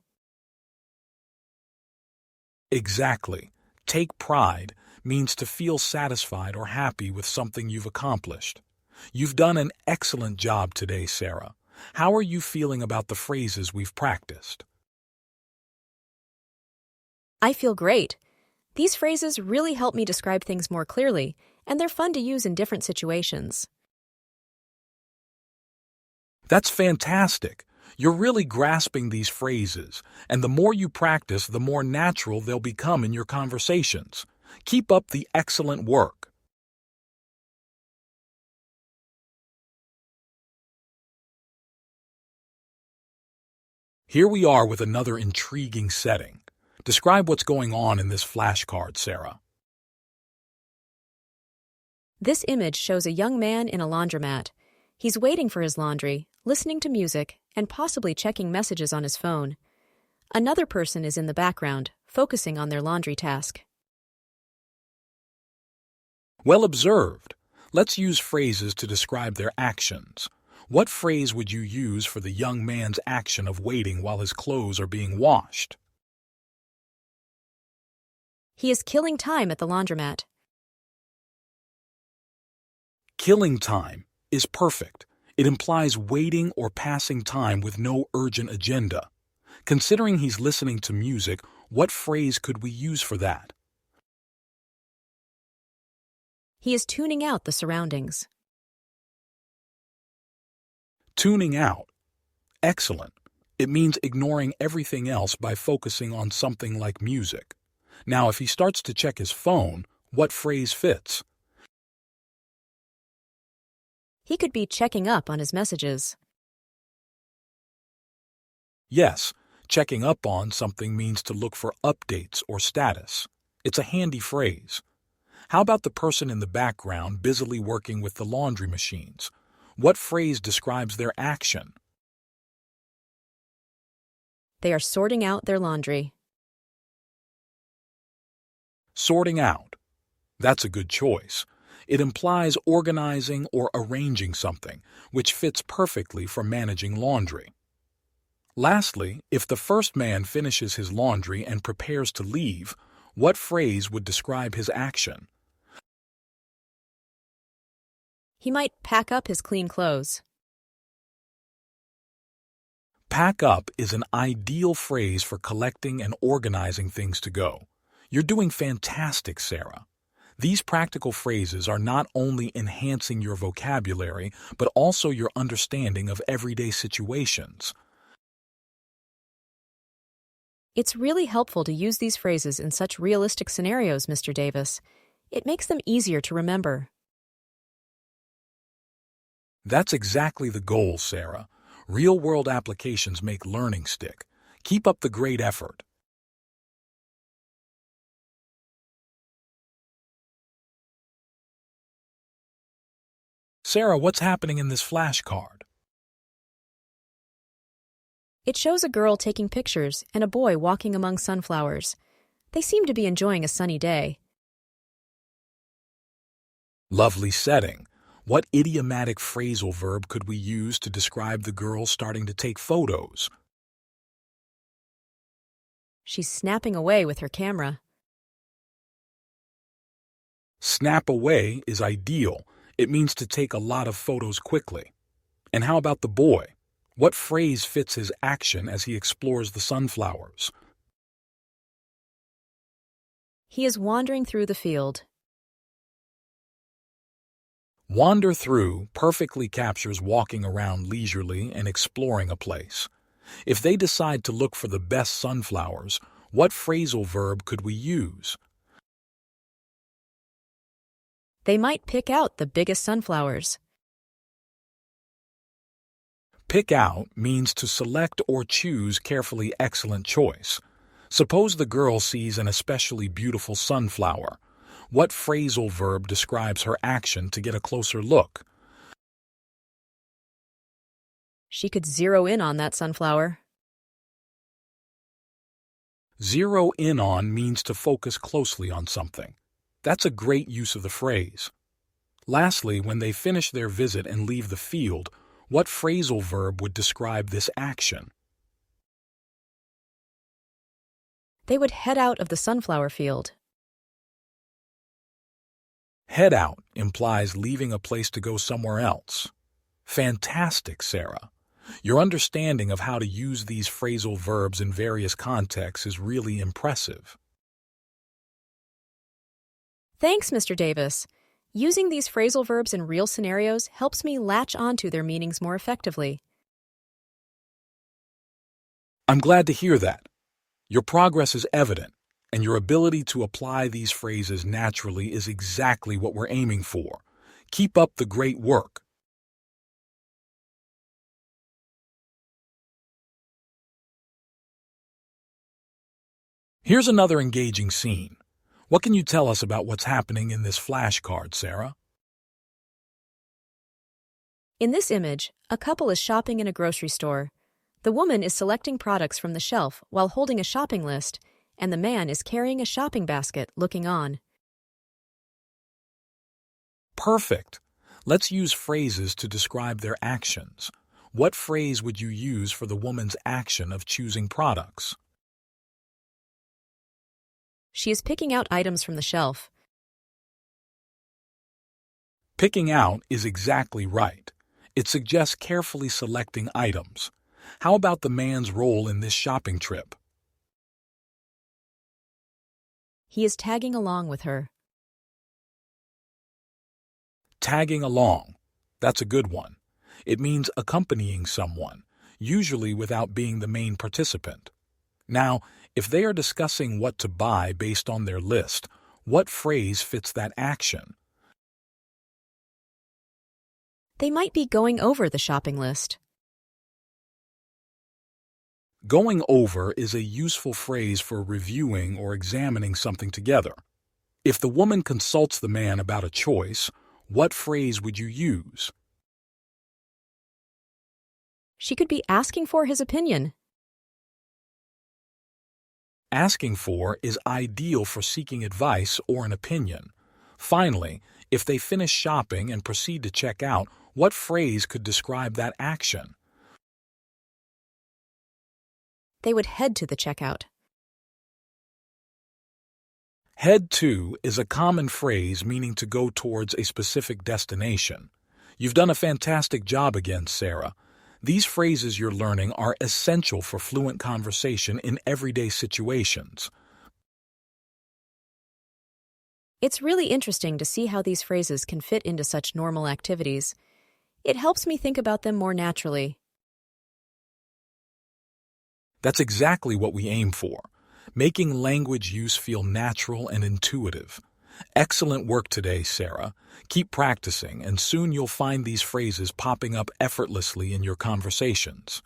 Exactly. Take pride means to feel satisfied or happy with something you've accomplished. You've done an excellent job today, Sarah. How are you feeling about the phrases we've practiced?
I feel great. These phrases really help me describe things more clearly, and they're fun to use in different situations.
That's fantastic. You're really grasping these phrases, and the more you practice, the more natural they'll become in your conversations. Keep up the excellent work. Here we are with another intriguing setting. Describe what's going on in this flashcard, Sarah.
This image shows a young man in a laundromat. He's waiting for his laundry, listening to music, and possibly checking messages on his phone. Another person is in the background, focusing on their laundry task.
Well observed. Let's use phrases to describe their actions. What phrase would you use for the young man's action of waiting while his clothes are being washed?
He is killing time at the laundromat.
Killing time is perfect. It implies waiting or passing time with no urgent agenda. Considering he's listening to music, what phrase could we use for that?
He is tuning out the surroundings.
Tuning out. Excellent. It means ignoring everything else by focusing on something like music. Now, if he starts to check his phone, what phrase fits?
He could be checking up on his messages.
Yes, checking up on something means to look for updates or status. It's a handy phrase. How about the person in the background busily working with the laundry machines? What phrase describes their action?
They are sorting out their laundry.
Sorting out. That's a good choice. It implies organizing or arranging something, which fits perfectly for managing laundry. Lastly, if the first man finishes his laundry and prepares to leave, what phrase would describe his action?
He might pack up his clean clothes.
Pack up is an ideal phrase for collecting and organizing things to go. You're doing fantastic, Sarah. These practical phrases are not only enhancing your vocabulary, but also your understanding of everyday situations.
It's really helpful to use these phrases in such realistic scenarios, Mr. Davis. It makes them easier to remember.
That's exactly the goal, Sarah. Real-world applications make learning stick. Keep up the great effort. Sarah, what's happening in this flashcard?
It shows a girl taking pictures and a boy walking among sunflowers. They seem to be enjoying a sunny day.
Lovely setting. What idiomatic phrasal verb could we use to describe the girl starting to take photos?
She's snapping away with her camera.
Snap away is ideal. It means to take a lot of photos quickly. And how about the boy? What phrase fits his action as he explores the sunflowers?
He is wandering through the field.
Wander through perfectly captures walking around leisurely and exploring a place. If they decide to look for the best sunflowers, what phrasal verb could we use?
They might pick out the biggest sunflowers.
Pick out means to select or choose carefully. Excellent choice. Suppose the girl sees an especially beautiful sunflower. What phrasal verb describes her action to get a closer look?
She could zero in on that sunflower.
Zero in on means to focus closely on something. That's a great use of the phrase. Lastly, when they finish their visit and leave the field, what phrasal verb would describe this action?
They would head out of the sunflower field.
Head out implies leaving a place to go somewhere else. Fantastic, Sarah. Your understanding of how to use these phrasal verbs in various contexts is really impressive.
Thanks, Mr. Davis. Using these phrasal verbs in real scenarios helps me latch onto their meanings more effectively.
I'm glad to hear that. Your progress is evident, and your ability to apply these phrases naturally is exactly what we're aiming for. Keep up the great work. Here's another engaging scene. What can you tell us about what's happening in this flashcard, Sarah?
In this image, a couple is shopping in a grocery store. The woman is selecting products from the shelf while holding a shopping list, and the man is carrying a shopping basket, looking on.
Perfect. Let's use phrases to describe their actions. What phrase would you use for the woman's action of choosing products?
She is picking out items from the shelf.
Picking out is exactly right. It suggests carefully selecting items. How about the man's role in this shopping trip?
He is tagging along with her.
Tagging along. That's a good one. It means accompanying someone, usually without being the main participant. Now, if they are discussing what to buy based on their list, what phrase fits that action?
They might be going over the shopping list.
Going over is a useful phrase for reviewing or examining something together. If the woman consults the man about a choice, what phrase would you use?
She could be asking for his opinion.
Asking for is ideal for seeking advice or an opinion. Finally, if they finish shopping and proceed to check out, what phrase could describe that action?
They would head to the checkout.
Head to is a common phrase meaning to go towards a specific destination. You've done a fantastic job again, Sarah. These phrases you're learning are essential for fluent conversation in everyday situations.
It's really interesting to see how these phrases can fit into such normal activities. It helps me think about them more naturally.
That's exactly what we aim for, making language use feel natural and intuitive. Excellent work today, Sarah. Keep practicing, and soon you'll find these phrases popping up effortlessly in your conversations.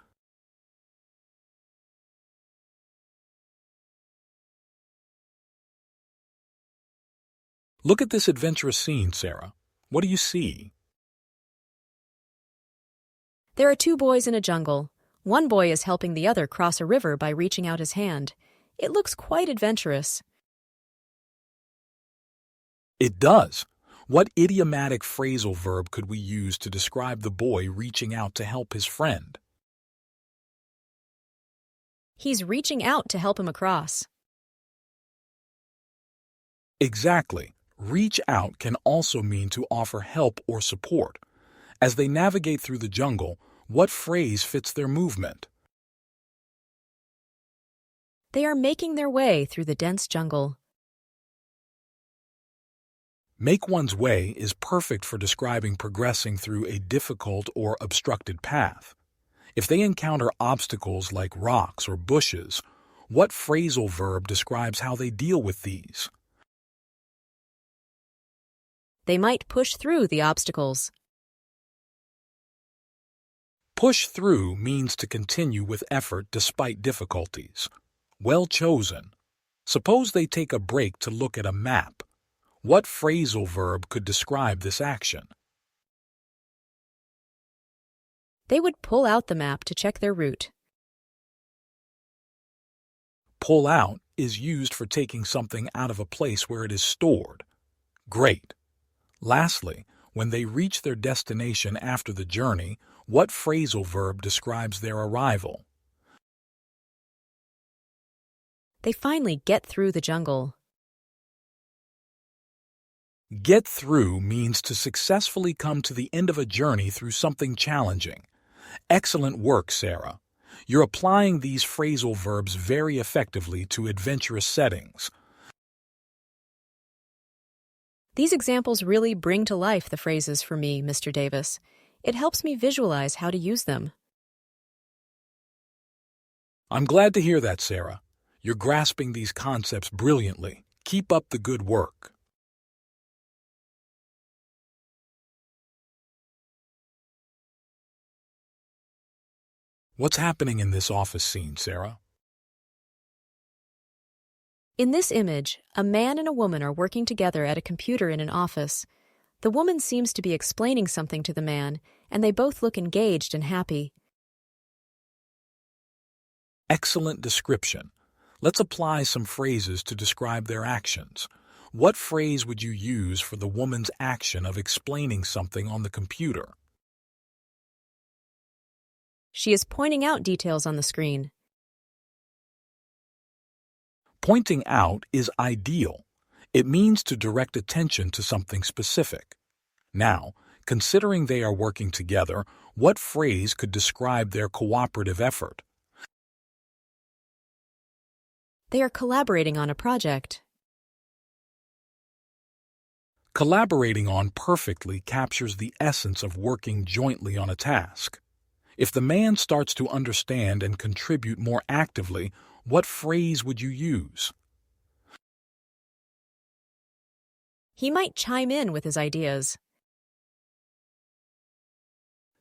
Look at this adventurous scene, Sarah. What do you see?
There are two boys in a jungle. One boy is helping the other cross a river by reaching out his hand. It looks quite adventurous.
It does. What idiomatic phrasal verb could we use to describe the boy reaching out to help his friend?
He's reaching out to help him across.
Exactly. Reach out can also mean to offer help or support. As they navigate through the jungle, what phrase fits their movement?
They are making their way through the dense jungle.
Make one's way is perfect for describing progressing through a difficult or obstructed path. If they encounter obstacles like rocks or bushes, what phrasal verb describes how they deal with these?
They might push through the obstacles.
Push through means to continue with effort despite difficulties. Well chosen. Suppose they take a break to look at a map. What phrasal verb could describe this action?
They would pull out the map to check their route.
Pull out is used for taking something out of a place where it is stored. Great. Lastly, when they reach their destination after the journey, what phrasal verb describes their arrival?
They finally get through the jungle.
Get through means to successfully come to the end of a journey through something challenging. Excellent work, Sarah. You're applying these phrasal verbs very effectively to adventurous settings.
These examples really bring to life the phrases for me, Mr. Davis. It helps me visualize how to use them.
I'm glad to hear that, Sarah. You're grasping these concepts brilliantly. Keep up the good work. What's happening in this office scene, Sarah?
In this image, a man and a woman are working together at a computer in an office. The woman seems to be explaining something to the man, and they both look engaged and happy.
Excellent description. Let's apply some phrases to describe their actions. What phrase would you use for the woman's action of explaining something on the computer?
She is pointing out details on the screen.
Pointing out is ideal. It means to direct attention to something specific. Now, considering they are working together, what phrase could describe their cooperative effort?
They are collaborating on a project.
Collaborating on perfectly captures the essence of working jointly on a task. If the man starts to understand and contribute more actively, what phrase would you use?
He might chime in with his ideas.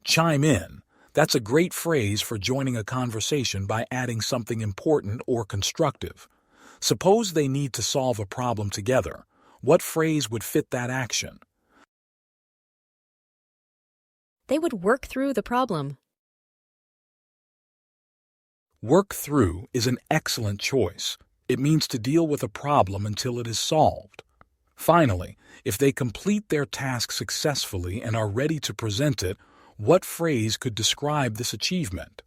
Chime in. That's a great phrase for joining a conversation by adding something important or constructive. Suppose they need to solve a problem together. What phrase would fit that action?
They would work through the problem.
Work through is an excellent choice. It means to deal with a problem until it is solved. Finally, if they complete their task successfully and are ready to present it, what phrase could describe this achievement?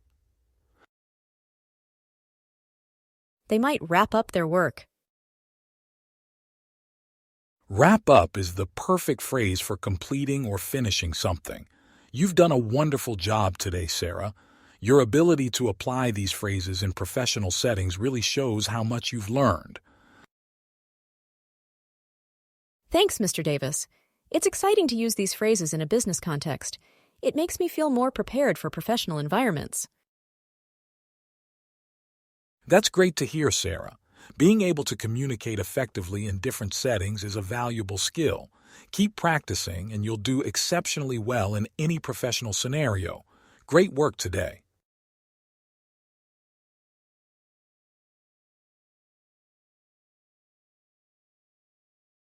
They might wrap up their work.
Wrap up is the perfect phrase for completing or finishing something. You've done a wonderful job today, Sarah. Your ability to apply these phrases in professional settings really shows how much you've learned.
Thanks, Mr. Davis. It's exciting to use these phrases in a business context. It makes me feel more prepared for professional environments.
That's great to hear, Sarah. Being able to communicate effectively in different settings is a valuable skill. Keep practicing and you'll do exceptionally well in any professional scenario. Great work today.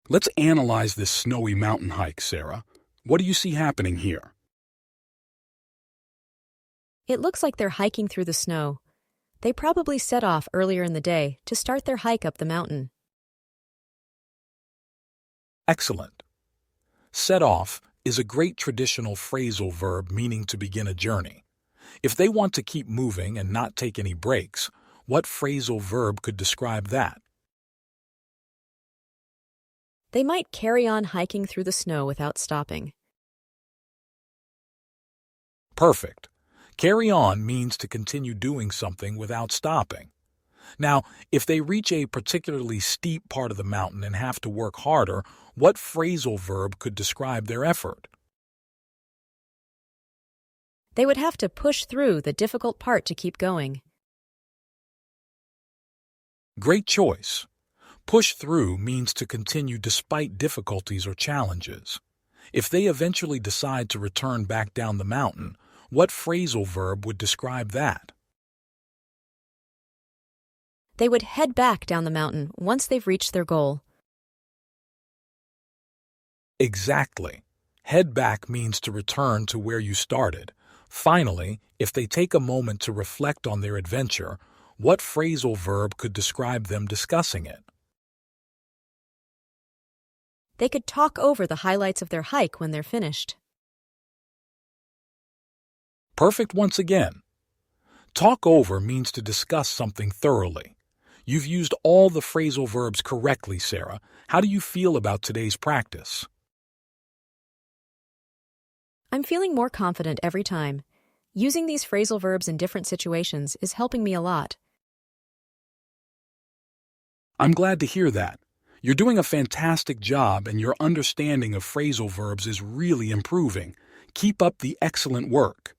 Let's analyze this snowy mountain hike, Sarah. What do you see happening here?
It looks like they're hiking through the snow. They probably set off earlier in the day to start their hike up the mountain.
Excellent. Set off is a great traditional phrasal verb meaning to begin a journey. If they want to keep moving and not take any breaks, what phrasal verb could describe that?
They might carry on hiking through the snow without stopping.
Perfect. Carry on means to continue doing something without stopping. Now, if they reach a particularly steep part of the mountain and have to work harder, what phrasal verb could describe their effort?
They would have to push through the difficult part to keep going.
Great choice. Push through means to continue despite difficulties or challenges. If they eventually decide to return back down the mountain, what phrasal verb would describe that?
They would head back down the mountain once they've reached their goal.
Exactly. Head back means to return to where you started. Finally, if they take a moment to reflect on their adventure, what phrasal verb could describe them discussing it?
They could talk over the highlights of their hike when they're finished.
Perfect once again. Talk over means to discuss something thoroughly. You've used all the phrasal verbs correctly, Sarah. How do you feel about today's practice?
I'm feeling more confident every time. Using these phrasal verbs in different situations is helping me a lot.
I'm glad to hear that. You're doing a fantastic job and your understanding of phrasal verbs is really improving. Keep up the excellent work.